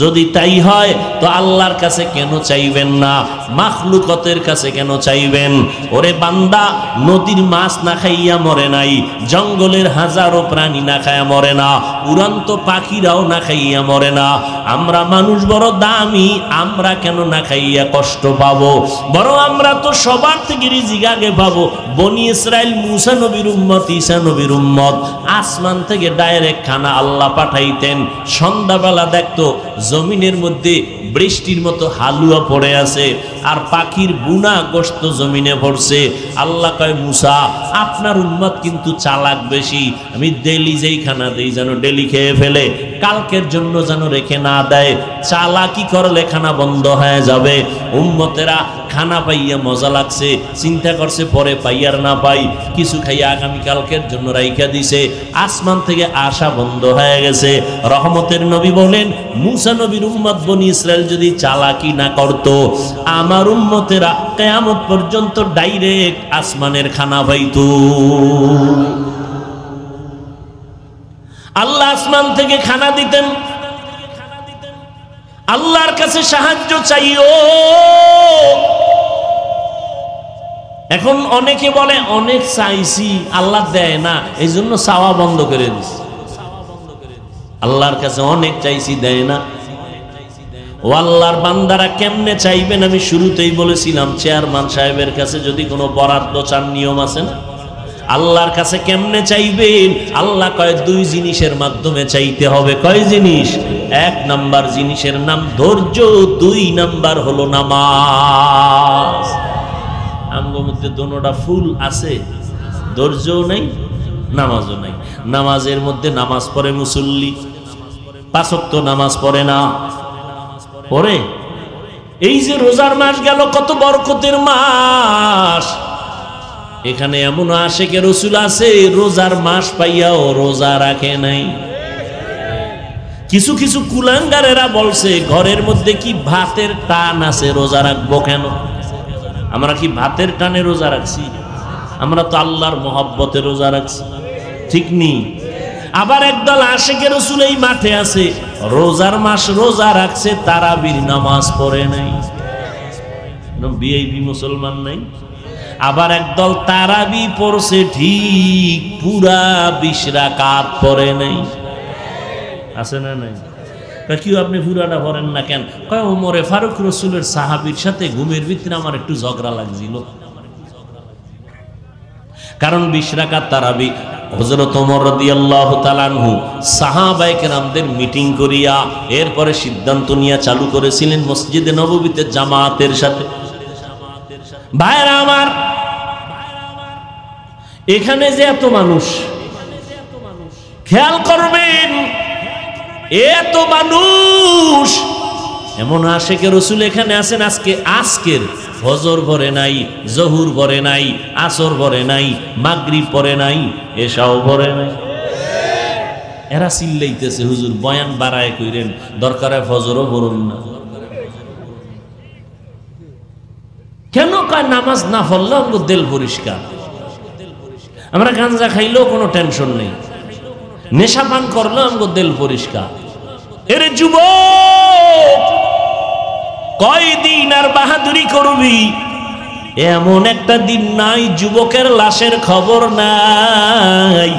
যদি তাই হয় তো আল্লাহর কাছে কেন চাইবেন না, মাখলুকতের কাছে কেন চাইবেন? ওরে বান্দা, নদীর মাছ না খাইয়া মরে নাই, জঙ্গলের হাজারো প্রাণী না খাইয়া মরে না, উড়ন্ত পাখিরাও না খাইয়া মরে না। আমরা মানুষ বড় দামি, আমরা কেন না খাইয়া কষ্ট পাবো? বড় আমরা তো সবার থেকে রিজিক আগে পাবো। বনি ইসরাইল, মুসা নবীর উম্মত, ঈসা নবীর উম্মত, আসমান থেকে ডাইরেক্ট খানা আল্লাহ পাঠাইতেন। সন্ধ্যাবেলা দেখতো জমিনের মধ্যে বৃষ্টির মতো হালুয়া পড়ে আছে, আর পাখির বুনা গোশত জমিনে পড়ছে। আল্লাহ কয়, মুসা আপনার উম্মত কিন্তু চালাক বেশি, আমি ডেলি যেই খানা দেই যেন ডেলি খেয়ে ফেলে, কালকের জন্য যেন রেখে না দেয়। চালাকি করলে খানা বন্ধ হয়ে যাবে। উম্মতেরা খানা পাইয়া মজা লাগছে, চিন্তা করছে পরে পাই আর না পাই, কিছু খাইয়া আগামী কালকের জন্য রাইখা দিছে, আসমান থেকে আসা বন্ধ হয়ে গেছে। রহমতের নবী বলেন, মুসা নবীর উম্মত বনি ইসরাইল যদি চালাকি না করত, আমার উম্মতেরা কিয়ামত পর্যন্ত ডাইরেক্ট আসমানের খানা পাইতো। আল্লাহ আসমান থেকে খানা দিতেন। আল্লাহর কাছে সাহায্য চাইও। এখন অনেকে বলে অনেক চাইছি আল্লাহ দেয় না, এই জন্য চাওয়া বন্ধ করে দিছি। আল্লাহর কাছে অনেক চাইছি, দেয় না। ও আল্লাহর বান্দারা কেমনে চাইবেন? আমি শুরুতেই বলেছিলাম, চেয়ারম্যান সাহেবের কাছে যদি কোনো বরাদ্দ চান, নিয়ম আছে না? আল্লাহর কাছে কেমনে চাইবেন? আল্লাহ কয় দুই জিনিসের মাধ্যমে চাইতে হবে। কয় জিনিস? এক নাম্বার জিনিসের নাম ধৈর্য, দুই নাম্বার হলো নামাজ। আমগো মধ্যে দোনোটা ফুল আছে, ধৈর্যও নাই, নামাজও নাই। নামাজের মধ্যে নামাজ পড়ে মুসল্লি, 5 ওয়াক্ত নামাজ পড়ে না, পড়ে। এই যে রোজার মাস গেল, কত বরকতের মাস। এখানে এমন আশেকে রসুল আছে, রোজার মাস পাইয়াও রোজা রাখে নাই। কিছু কিছু কুলাঙ্গারেরা বলছে ঘরের মধ্যে কি ভাতের টান আছে, রোজা রাখবো কেন? আমরা কি ভাতের টানে রোজা রাখছি? আমরা তো আল্লাহর মহব্বতে রোজা রাখছি, ঠিক নেই? আবার একদল আশেকে রসুল এই মাঠে আছে, রোজার মাস রোজা রাখছে, তারাবির নামাজ পড়ে নাই, ভিআইপি মুসলমান নাই। আবার একদল তারাবি পড়ছে ঠিক, পুরা 20 রাকাত পড়ে নাই। আছে না নাই? কি আপনি পুরাটা পড়েন না কেন? কয় ওমরে ফারুক রসুলের সাহাবীর সাথে ঘুমের ভিতরে আমার একটু ঝগড়া লাগছিল। কারণ 20 রাকাত তারাবি হযরত ওমর রাদিয়াল্লাহু তাআলা আনহু সাহাবায়ে কেরামদের মিটিং করিয়া এরপরে সিদ্ধান্ত নিয়ে চালু করেছিলেন মসজিদে নববীতে জামাতের সাথে। ভাইরা আমার, এখানে যে এত মানুষ, খেয়াল করবেন, এত মানুষ, এমন আশেকে রসুল এখানে আছেন আজকের ফজর ভরে নাই, জহুর ভরে নাই, আসর ভরে নাই, মাগরিব পড়ে নাই, এশাও ভরে নাই। এরা চিল্লাইতেছে, হুজুর বয়ান বাড়ায় কইরেন, দরকারে ফজরও পড়ুন না। কেন? কয় নামাজ না পড়লে আমাদের দিল পরিষ্কার। আমরা গাঁজা খাইলেও কোনো টেনশন নেই, নেশা পান করলেও আমাদের দিল পরিষ্কার। এরে যুবক, কয়দিন আর বাহাদুরি করবি? এমন একটা দিন নাই যুবকের লাশের খবর নাই।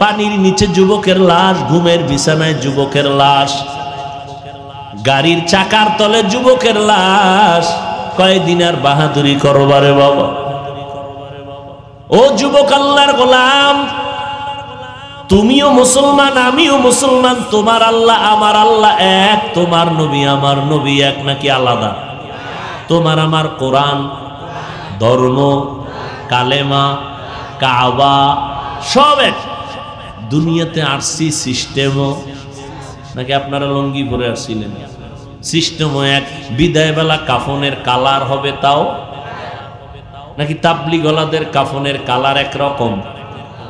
পানির নিচে যুবকের লাশ, ঘুমের বিছানায় যুবকের লাশ, গাড়ির চাকার তলে যুবকের লাশ। কয়দিন আর বাহাদুরি করবারে বাবা? ও যুবক, আল্লাহর গোলাম, তুমিও মুসলমান, আমিও মুসলমান, তোমার আল্লাহ আমার আল্লাহ এক, তোমার নবী আমার নবী এক নাকি আলাদা? তোমার আমার কোরআন, ধর্ম, কালেমা, কাবা সব এক। দুনিয়াতে আসছি সিস্টেমও নাকি আপনারা লঙ্গি পরে আসছিলেন? সিস্টেমও এক। বিদায় বেলা কাফনের কালার হবে তাও নাকি তাবলিগ ওয়ালাদের কাফনের কালার একরকম,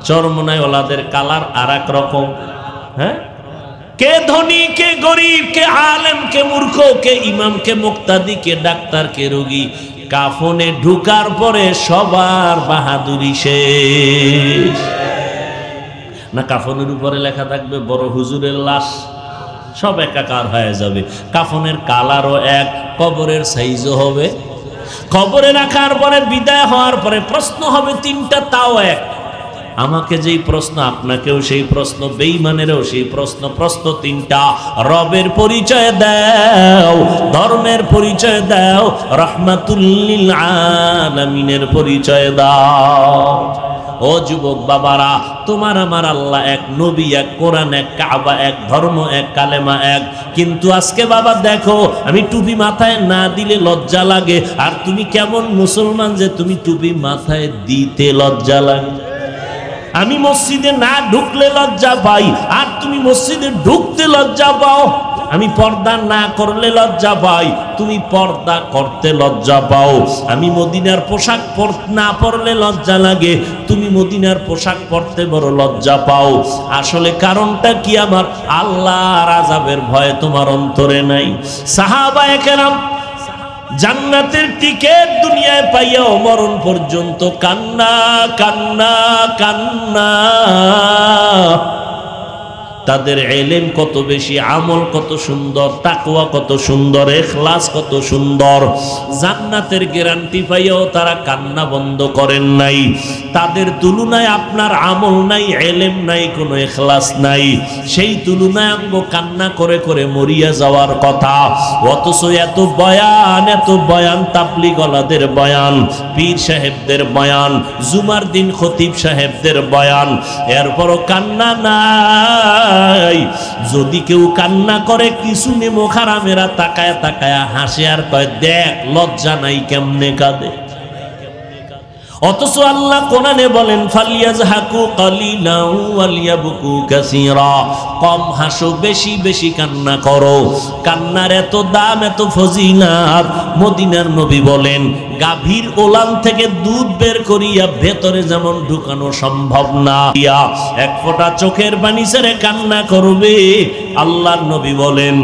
চরমনায় ওলাদের কালার আর এক রকম? হ্যাঁ, কে ধনী, কে গরিব, কে আলেম, কে মূর্খ, কে ইমাম, কে মুক্তাদি, কে ডাক্তার, কে রোগী, কাফনে ঢুকার পরে সবার বাহাদুরি শেষ। না কাফনের উপরে লেখা থাকবে বড় হুজুরের লাশ, সব একাকার হয়ে যাবে। কাফনের কালারও এক, কবরের সাইজও হবে। কবরে রাখার পরে বিদায় হওয়ার পরে প্রশ্ন হবে তিনটা, তাও এক। আমাকে যেই প্রশ্ন আপনাকেও সেই প্রশ্ন, বেঈমানেরও সেই প্রশ্ন। প্রশ্ন তিনটা, রবের পরিচয় দাও, ধর্মের পরিচয় দাও, রাহমাতুল লিল আলামিনের পরিচয় দাও। ও যুবক বাবারা, তোমার আমার আল্লাহ এক, নবী এক, কোরআন এক, কাবা এক, ধর্ম এক, কালেমা এক। কিন্তু আজকে বাবা দেখো, আমি টুপি মাথায় না দিলে লজ্জা লাগে। আর তুমি কেমন মুসলমান যে তুমি টুপি মাথায় দিতে লজ্জা লাগে? আমি মসজিদে না ঢুকলে লজ্জা পাই, আর তুমি মসজিদে ঢুকতে লজ্জা পাও। আমি পর্দা না করলে লজ্জা পাই, তুমি পর্দা করতে লজ্জা পাও। আমি মদিনার পোশাক না পরলে লজ্জা লাগে, তুমি মদিনার পোশাক পরতে বড় লজ্জা পাও। আসলে কারণটা কি? আমার আল্লাহর আযাবের ভয় তোমার অন্তরে নাই। সাহাবায়ে কেরাম জান্নাতের টিকেট দুনিয়ায় পাইয়াও মরণ পর্যন্ত কান্না কান্না কান্না। তাদের ইলম কত বেশি, আমল কত সুন্দর, তাকওয়া কত সুন্দর, ইখলাস কত সুন্দর। জান্নাতের গ্যারান্টি পাইয়াও তারা কান্না বন্ধ করেন নাই। তাদের তুলনায় আপনার আমল নাই, ইলম নাই, কোনো ইখলাস নাই। সেই তুলনায় আমগো কান্না করে করে মরিয়া যাওয়ার কথা। অথচ এত বয়ান, তাবলীগ ওয়ালাদের বয়ান, পীর সাহেবদের বয়ান, জুমার দিন খতিব সাহেবদের বয়ান, এরপরও কান্না নাই। যদি কেউ কান্না করে, কিছু নেমো খারামেরা তাকায়া তাকায়া হাসে আর কয়, দেখ লজ্জা নাই কেমনে কাঁদে। অথচ আল্লাহ কোরআনে বলেন, ফালিয়াজহাকু কালিলান ওয়ালিয়াবকু কাসীরা। কম হাসো, বেশি বেশি কান্না করো। কান্নার এত দাম, এত ফজিলত। মদিনার নবী বলেন, গাভীর ওলান থেকে দুধ বের করিয়া ভেতরে যেমন ঢুকানো সম্ভব না, এক ফোঁটা চোখের পানি ছেড়ে কান্না করবে। আল্লাহর নবী বলেন,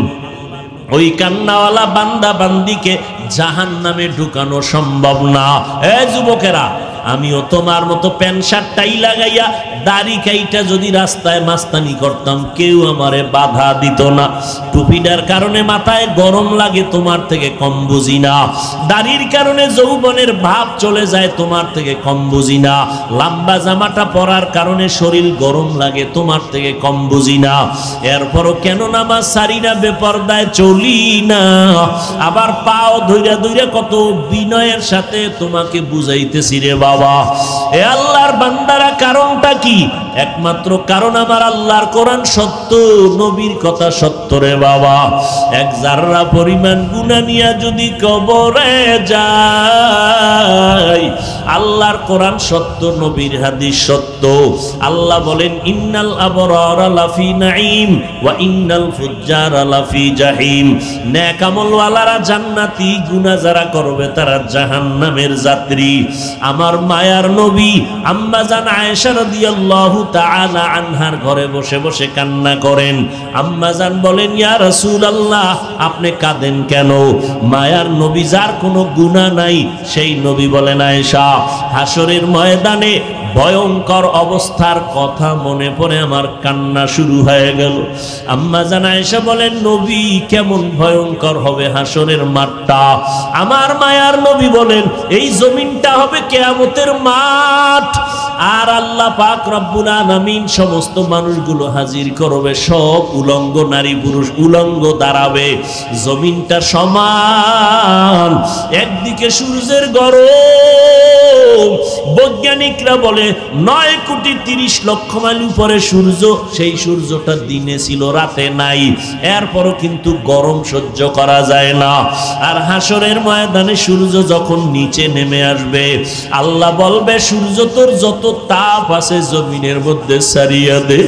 ওই কান্নাওয়ালা বান্দা বান্দিকে জাহান্নামে ঢুকানো সম্ভব না। এ যুবকেরা, আমিও তোমার মতো প্যান্ট শার্ট টাই লাগাইয়া দাড়ি কাইটা যদি রাস্তায় মাস্তানি করতাম, কেউ আমারে বাধা দিত না। টুপিটার কারণে মাথায় গরম লাগে, তোমার থেকে কম বুঝি না। দাড়ির কারণে যৌবনের ভাব চলে যায়, তোমার থেকে কম বুঝি না। লম্বা জামাটা পরার কারণে শরীর গরম লাগে, তোমার থেকে কম বুঝি না। এরপরও কেন নামাজ সারি না, বেপরদায় চলি না। আবার পাও ধইরা ধইরা কত বিনয়ের সাথে তোমাকে বুঝাইতেছি রে বাবা। এ আল্লাহর বান্দারা, কারণটা কি? একমাত্র কারণ আমার আল্লাহর কোরআন সত্য, নবীর কথা সত্য রে বাবা। এক জাররা পরিমাণ গুনাহ নিয়া যদি কবরে যায়, আল্লাহর কোরআন সত্য, নবীর হাদিস সত্য। আল্লাহ বলেন, ইন্নাল আবরারা লাফি নাঈম ওয়া ইন্নাল ফুজ্জারা লাফি জাহিম। নেক আমলওয়ালারা জান্নাতি, গুনাহ যারা করবে তারা জাহান্নামের যাত্রী। আমার মায়ার নবী আম্মা জান আয়েশা রাদিয়াল্লাহু তাআলা আনহার ঘরে বসে বসে কান্না করেন। আম্মা জান বলেন, ইয়া রাসূলুল্লাহ, আপনি কাঁদেন কেন? মায়ার নবী, যার কোনো গুনাহ নাই, সেই নবী বলেন, আয়েশা, হাসরের ময়দানে ভয়ঙ্কর অবস্থার কথা মনে পড়ে আমার কান্না শুরু হয়ে গেল। আম্মা জান আয়েশা বলেন, নবী, কেমন ভয়ঙ্কর হবে হাসরের মাঠটা? আমার মায়ার নবী বলেন, এই জমিনটা হবে কিয়ামতের মাঠ। আর আল্লাহ পাক রব্বুল আলামিন সমস্ত মানুষগুলো হাজির করবে, সব উলঙ্গ নারী পুরুষ উলঙ্গ দাঁড়াবে। জমিনটা সমান, একদিকে সূর্যের গরম। বৈজ্ঞানিকরা বলে 9,30,00,000 মাইল উপরে সূর্য, সেই সূর্যটা দিনে ছিল, রাতে নাই। এরপরও কিন্তু গরম সহ্য করা যায় না। আর হাসরের ময়দানে সূর্য যখন নিচে নেমে আসবে, আল্লাহ বলবে, সূর্য তোর যত তাপ আছে জমিনের মধ্যে সারিয়া দে।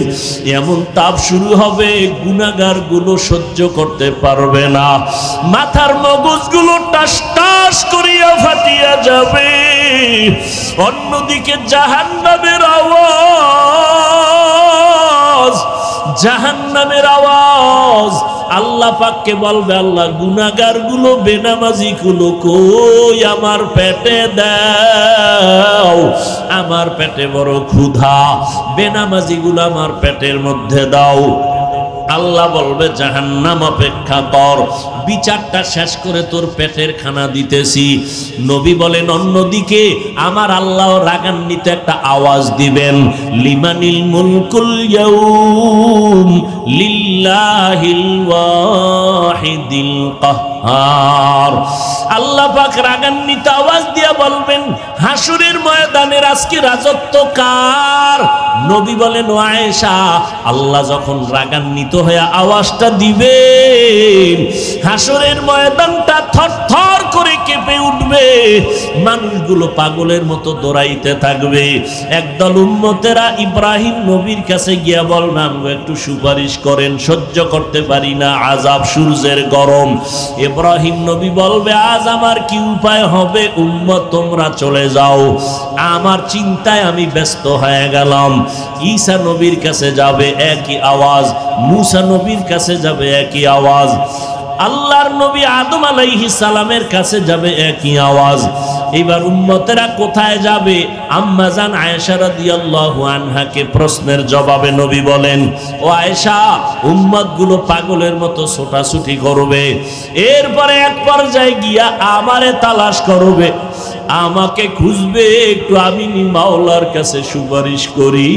এমন তাপ শুরু হবে, গুনাহগার গুলো সহ্য করতে পারবে না। মাথার মগজগুলো টাস টাস করিয়া ফাটিয়া যাবে। অন্যদিকে জাহান্নামের আওয়াজ, জাহান্নামের আওয়াজ। আল্লাহ পাককে বলবে, আল্লাহ, গুনাহগার গুলো, বেনামাজি গুলো কই? আমার পেটে দাও, আমার পেটে বড় ক্ষুধা। বেনামাজি গুলো আমার পেটের মধ্যে দাও। আল্লাহ বলবে জাহান্নাম অপেক্ষা কর, বিচারটা শেষ করে তোর পেটের খানা দিতেছি। নবী বলেন অন্যদিকে আমার আল্লাহ রাগান্বিত একটা আওয়াজ দিবেন, লিমানিল মুলকুল ইয়াউম লিল্লাহিল ওয়াহিদিল কাহ্হার। আল্লাহ পাক রাগান্বিত আওয়াজ দিয়ে বলবেন হাসরের ময়দানের আজকে রাজত্ব কার? নবী বলেন ও আয়েশা, আল্লাহ যখন রাগান্বিত হয়ে আওয়াজটা দিবেন হাসরের ময়দানটা থরথর করে কেঁপে উঠবে, মানুষগুলো পাগলের মতো দৌড়াইতে থাকবে। একদল উম্মতেরা ইব্রাহিম নবীর কাছে গিয়া বলবে আমাকে একটু সুপারিশ করেন, সহ্য করতে পারি না আযাব, সূর্যের গরম। ইব্রাহিম নবী বলবে আজ আমার কি উপায় হবে, উম্মত তোমরা চলে যাও, আমার চিন্তায় আমি ব্যস্ত হয়ে গেলাম। ঈসা নবীর কাছে যাবে একই আওয়াজ, মূসা নবীর কাছে যাবে একই আওয়াজ, আল্লাহর নবী আদম আলাইহিস সালামের কাছে যাবে একই আওয়াজ। এবার উম্মতেরা কোথায় যাবে? আম্মা জান আয়েশা রাদিয়াল্লাহু আনহাকে প্রশ্নের জবাবে নবী বলেন ও আয়েশা, উম্মতগুলো পাগলের মতো ছোটাছুটি করবে, এরপরে এক পর্যায়ে গিয়া আমারে তালাশ করবে, আমাকে খুঁজবে, একটু আমি মাওলার কাছে সুপারিশ করি।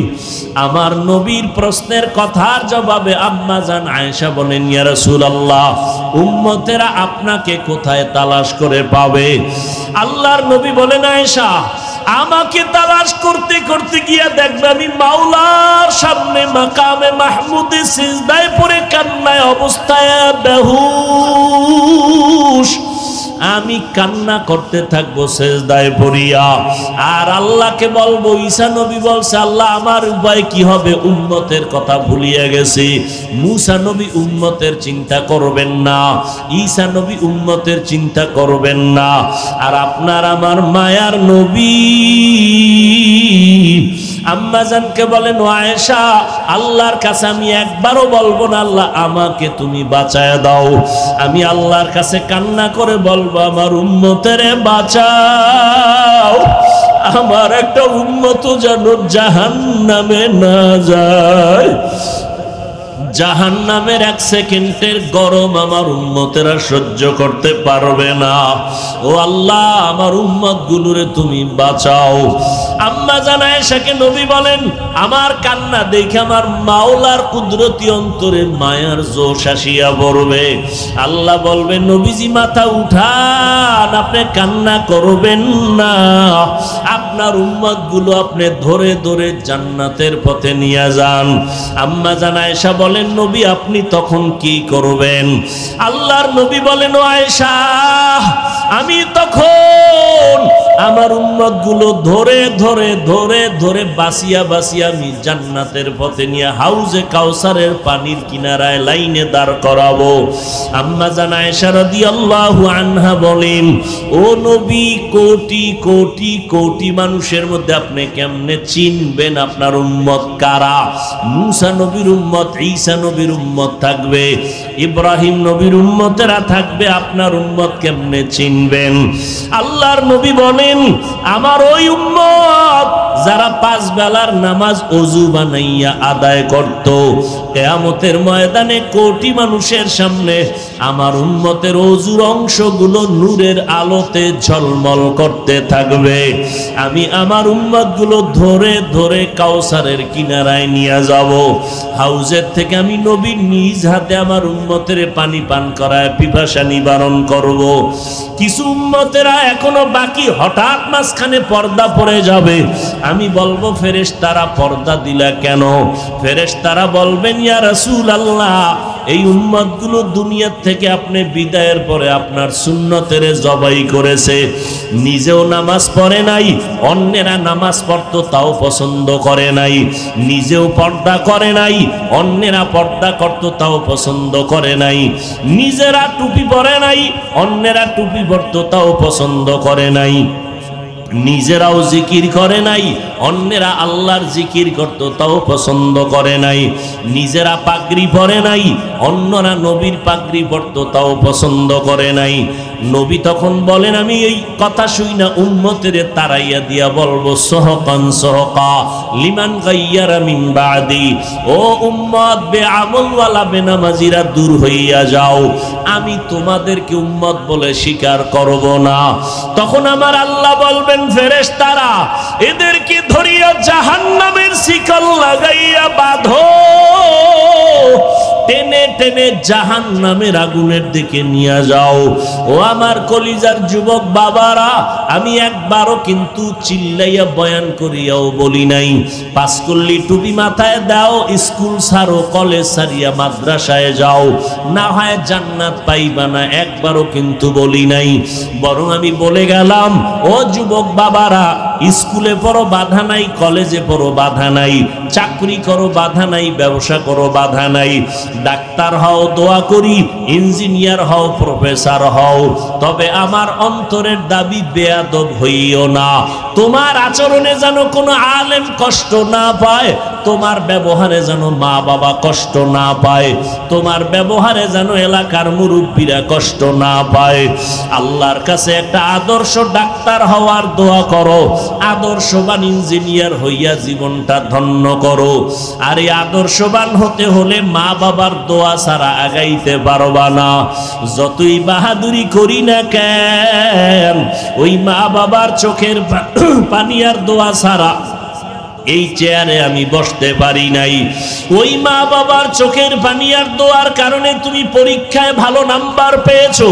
আমার নবীর প্রশ্নের কথার জবাবে আম্মা জান আয়েশা বলেন ইয়া রাসূলুল্লাহ, উম্মতেরা আপনাকে কোথায় তালাশ করে পাবে? আল্লাহর নবী বলেন আয়েশা, আমাকে তালাশ করতে করতে গিয়া দেখবে আমি মাওলার সামনে মাকামে মাহমুদে সিজদায় পড়ে কান্নায় অবস্থায় বেহুশ, আমি কান্না করতে থাকবো সেজদায় পড়িয়া। আর আল্লাহকে বলবো, ঈসা নবী বলছে আল্লাহ আমার উপায় কি হবে, উম্মতের কথা ভুলিয়ে গেছি। মূসা নবী উম্মতের চিন্তা করবেন না, ঈসা নবী উম্মতের চিন্তা করবেন না, আর আপনার আমার মায়ার নবী আম্মা জানকে বলেন ও আয়েশা, আল্লাহর কাছে আমি একবারও বলবো না আল্লাহ আমাকে তুমি বাঁচায় দাও, আমি আল্লাহর কাছে কান্না করে বলবো আমার উম্মতের বাঁচাও, আমার একটা উম্মত যেন জাহান্নামে না যায়। জাহান্নামের এক সেকেন্ডের গরম আমার উম্মতেরা সহ্য করতে পারবে না। ও আল্লাহ আমার উম্মত গুলোরে তুমি বাঁচাও। আম্মা জান আয়েশাকে নবী বলেন আমার কান্না দেখে আমার মাওলার কুদরতি অন্তরে মায়ার জোশ আসিয়া পড়বে। আল্লাহ বলবে নবীজি মাথা উঠান, আপনি কান্না করবেন না, আপনার উম্মত গুলো আপনি ধরে ধরে জান্নাতের পথে নিয়ে যান। আম্মা জান আয়েশা বলেন নবী আপনি তখন কি করবেন? আল্লাহর নবী বলেন ও আয়েশা, আমি তখন আমার উম্মত গুলো ধরে ধরে ধরে ধরে বাসিয়া বাসিয়া আমি জান্নাতের পথে নিয়ে হাউজে কাউসারের পানির কিনারায় লাইনে দাঁড় করাবো। আম্মা জান আয়েশা রাদিয়াল্লাহু আনহা বলেন ও নবী, কোটি কোটি কোটি মানুষের মধ্যে আপনি কেমনে চিনবেন আপনার উম্মত কারা? মূসা নবীর উম্মত, ঈসা নবীর উম্মত থাকবে, ইব্রাহিম নবীর উম্মতেরা থাকবে, আপনার উম্মত কেমনে চিনবেন? আল্লাহর নবী বলেন আমার ওই উম্মত যারা 5 বেলার নামাজ ওযু বানাইয়া আদায় করত, কিয়ামতের ময়দানে কোটি মানুষের সামনে আমার উম্মতের ওযুর অংশগুলো নূরের আলোতে ঝলমল করতে থাকবে। আমি আমার উম্মতগুলো ধরে ধরে কাউসারের কিনারায় নিয়ে যাব, হাউজের থেকে আমি নবী নিজ হাতে আমার উম্মতের পানি পান করায় পিপাসা নিবারণ করব। কিছু উম্মতেরা এখনো বাকি, হঠাৎ মাঝখানে পর্দা পড়ে যাবে, আমি বলবো ফেরেশতারা পর্দা দিলা কেন? ফেরেশতারা বলবেন ইয়া রাসূলুল্লাহ, এই উম্মতগুলো দুনিয়ার থেকে আপনি বিদায়ের পরে আপনার সুন্নতের জবাই করেছে, নিজেও নামাজ পড়ে নাই, অন্যেরা নামাজ পড়তো তাও পছন্দ করে নাই, নিজেও পর্দা করে নাই, অন্যেরা পর্দা করতো তাও পছন্দ করে নাই, নিজেরা টুপি পরে নাই, অন্যেরা টুপি পরতো তাও পছন্দ করে নাই, নিজেরাও জিকির করে নাই, অন্যেরা আল্লাহর জিকির করতো তাও পছন্দ করে নাই, নিজেরা পাগড়ি পরে নাই, অন্যরা নবীর পাগড়ি পরতো তাও পছন্দ করে নাই, নবী তখন বলেন, আমি এই কথা শুই না উম্মতের তারাইয়া দিয়া বলবো সহকান সহকা লিমান গাইয়ারা মিন বাদি, ও উম্মত বেআমলওয়ালা বেনামাজিরা দূর হইয়া যাও, আমি তোমাদেরকে উম্মত বলে স্বীকার করব না। তখন আমার আল্লাহ বলবেন, ফেরেশতারা এদেরকে ধরিয়া জাহান্নামের শিকল লাগাইয়া বাঁধো, টেনে টেনে জাহান্নামের আগুনের দিকে নিয়ে যাও। ও আমার কলিজার যুবক বাবারা, আমি একবারও কিন্তু চিল্লাইয়া বয়ান করিয়াও বলি নাই পাঁচকল্লি টুপি মাথায় দাও, স্কুল ছাড়ো, কলেজ ছাড়িয়া মাদ্রাসায় যাও, না হয় জান্নাত পাইবা না, একবারও কিন্তু বলি নাই। বরং আমি বলে গেলাম, ও যুবক বাবারা, স্কুলে পড়ো বাধা নাই, কলেজে পড়ো বাধা নাই, চাকরি করো বাধা নাই, ব্যবসা করো বাধা নাই, ডাক্তার হও দোয়া করি, ইঞ্জিনিয়ার হও, প্রফেসর হও, তবে আমার অন্তরের দাবি বেয়াদব হইও না। তোমার আচরণে যেন কোনো আলেম কষ্ট না পায়, তোমার ব্যবহারে যেন মা বাবা কষ্ট না পায়, তোমার ব্যবহারে যেন এলাকার মুরব্বীরা কষ্ট না পায়। আল্লাহর কাছে একটা আদর্শ ডাক্তার হওয়ার দোয়া করো, আদর্শবান ইঞ্জিনিয়ার হইয়া জীবনটা ধন্য করো। আর এই আদর্শবান হতে হলে মা বাবার দোয়া ছাড়া আগাইতে পারবা না। যতই বাহাদুরি করি না কেন, ওই মা বাবার চোখের পানি আর দোয়া ছাড়া এই চেয়ারে আমি বসতে পারি নাই। ওই মা বাবার চোখের পানি আর দোয়ার কারণে তুমি পরীক্ষায় ভালো নাম্বার পেয়েছো,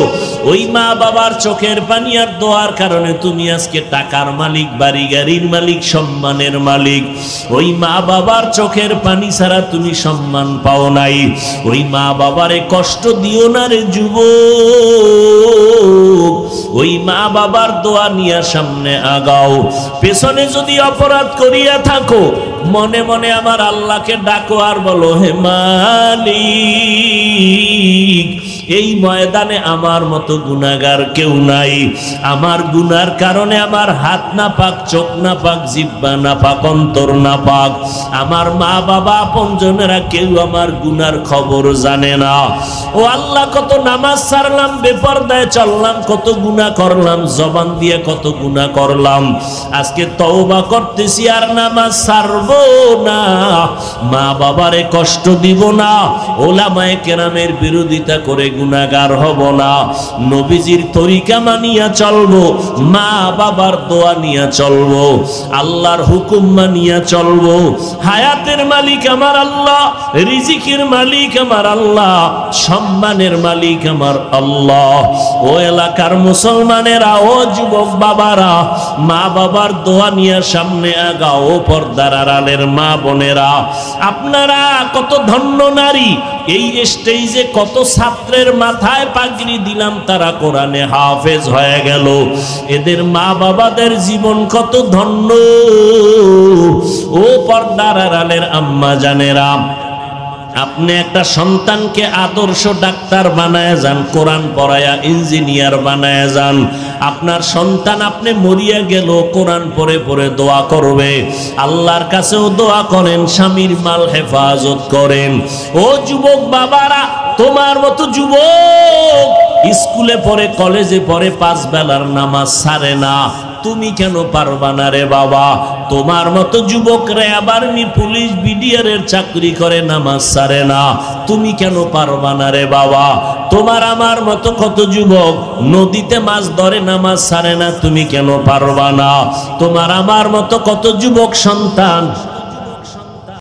ওই মা বাবার চোখের পানি আর দোয়ার কারণে তুমি আজকে টাকার মালিক, বাড়ি গাড়ির মালিক, সম্মানের মালিক। ওই মা বাবার চোখের পানি ছাড়া তুমি সম্মান পাও নাই। ওই মা বাবারে কষ্ট দিও না রে যুবক, ওই মা বাবার দোয়া নিয়ে সামনে আগাও। পেছনে যদি অপরাধ করিয়া থাকো, মনে মনে আমার আল্লাহকে ডাকো আর বলো, হে মালিক, এই ময়দানে আমার মতো গুনাহগার কেউ নাই। আমার গুনার কারণে আমার হাত না পাক, চোখ না পাক, জিহ্বা না পাক, অন্তর না পাক। আমার মা বাবা আপনজনেরা কেউ আমার গুনার খবর জানে না। ও আল্লাহ, কত নামাজ ছাড়লাম, বেপরদায় চললাম, কত গুনাহ করলাম, জবান দিয়ে কত গুনাহ করলাম। আজকে তওবা করতেছি আর নামাজ ছাড়বো না, মা বাবারে কষ্ট দিব না, ওলামায়ে কেরামের বিরোধিতা করে গুনাহগার হব না, নবীজির তরিকা মানিয়া চলবো, মা বাবার দোয়া নিয়া চলবো, আল্লাহর হুকুম মানিয়া চলবো। হায়াতের মালিক আমার আল্লাহ, রিজিকের মালিক আমার আল্লাহ, সম্মানের মালিক আমার আল্লাহ। ও এলাকার মুসলমানেরা, ও যুবক বাবারা, মা বাবার দোয়া নিয়ে সামনে আগাও। পর্দার আড়ালের মা বোনেরা, আপনারা কত ধন্য নারী। এই স্টেজে কত ছাত্রের মাথায় পাগড়ি দিলাম, তারা কোরআনে হাফেজ হয়ে গেল। এদের মা বাবাদের জীবন কত ধন্য। ও পর্দার আড়ালের আম্মা জানেরা, আপনি একটা সন্তানকে আদর্শ ডাক্তার বানায় যান, কোরআন পড়ায়া ইঞ্জিনিয়ার বানায় যান। আপনার সন্তান আপনি মরিয়া গেল কোরআন পড়ে পড়ে দোয়া করবে, আল্লাহর কাছেও দোয়া করেন, স্বামীর মাল হেফাজত করেন। ও যুবক বাবারা, তোমার মতো যুবক স্কুলে পড়ে, কলেজে পড়ে, 5 বেলার নামাজ ছাড়ে না, তুমি কেন পারবা না রে বাবা? তোমার মতো যুবকরা আবার পুলিশ বিডিআরের চাকরি করে, নামাজ ছাড়ে না, তুমি কেন পারবা না রে বাবা? তোমার আমার মতো কত যুবক নদীতে মাছ ধরে, নামাজ ছাড়ে না, তুমি কেন পারবা না? তোমার আমার মতো কত যুবক সন্তান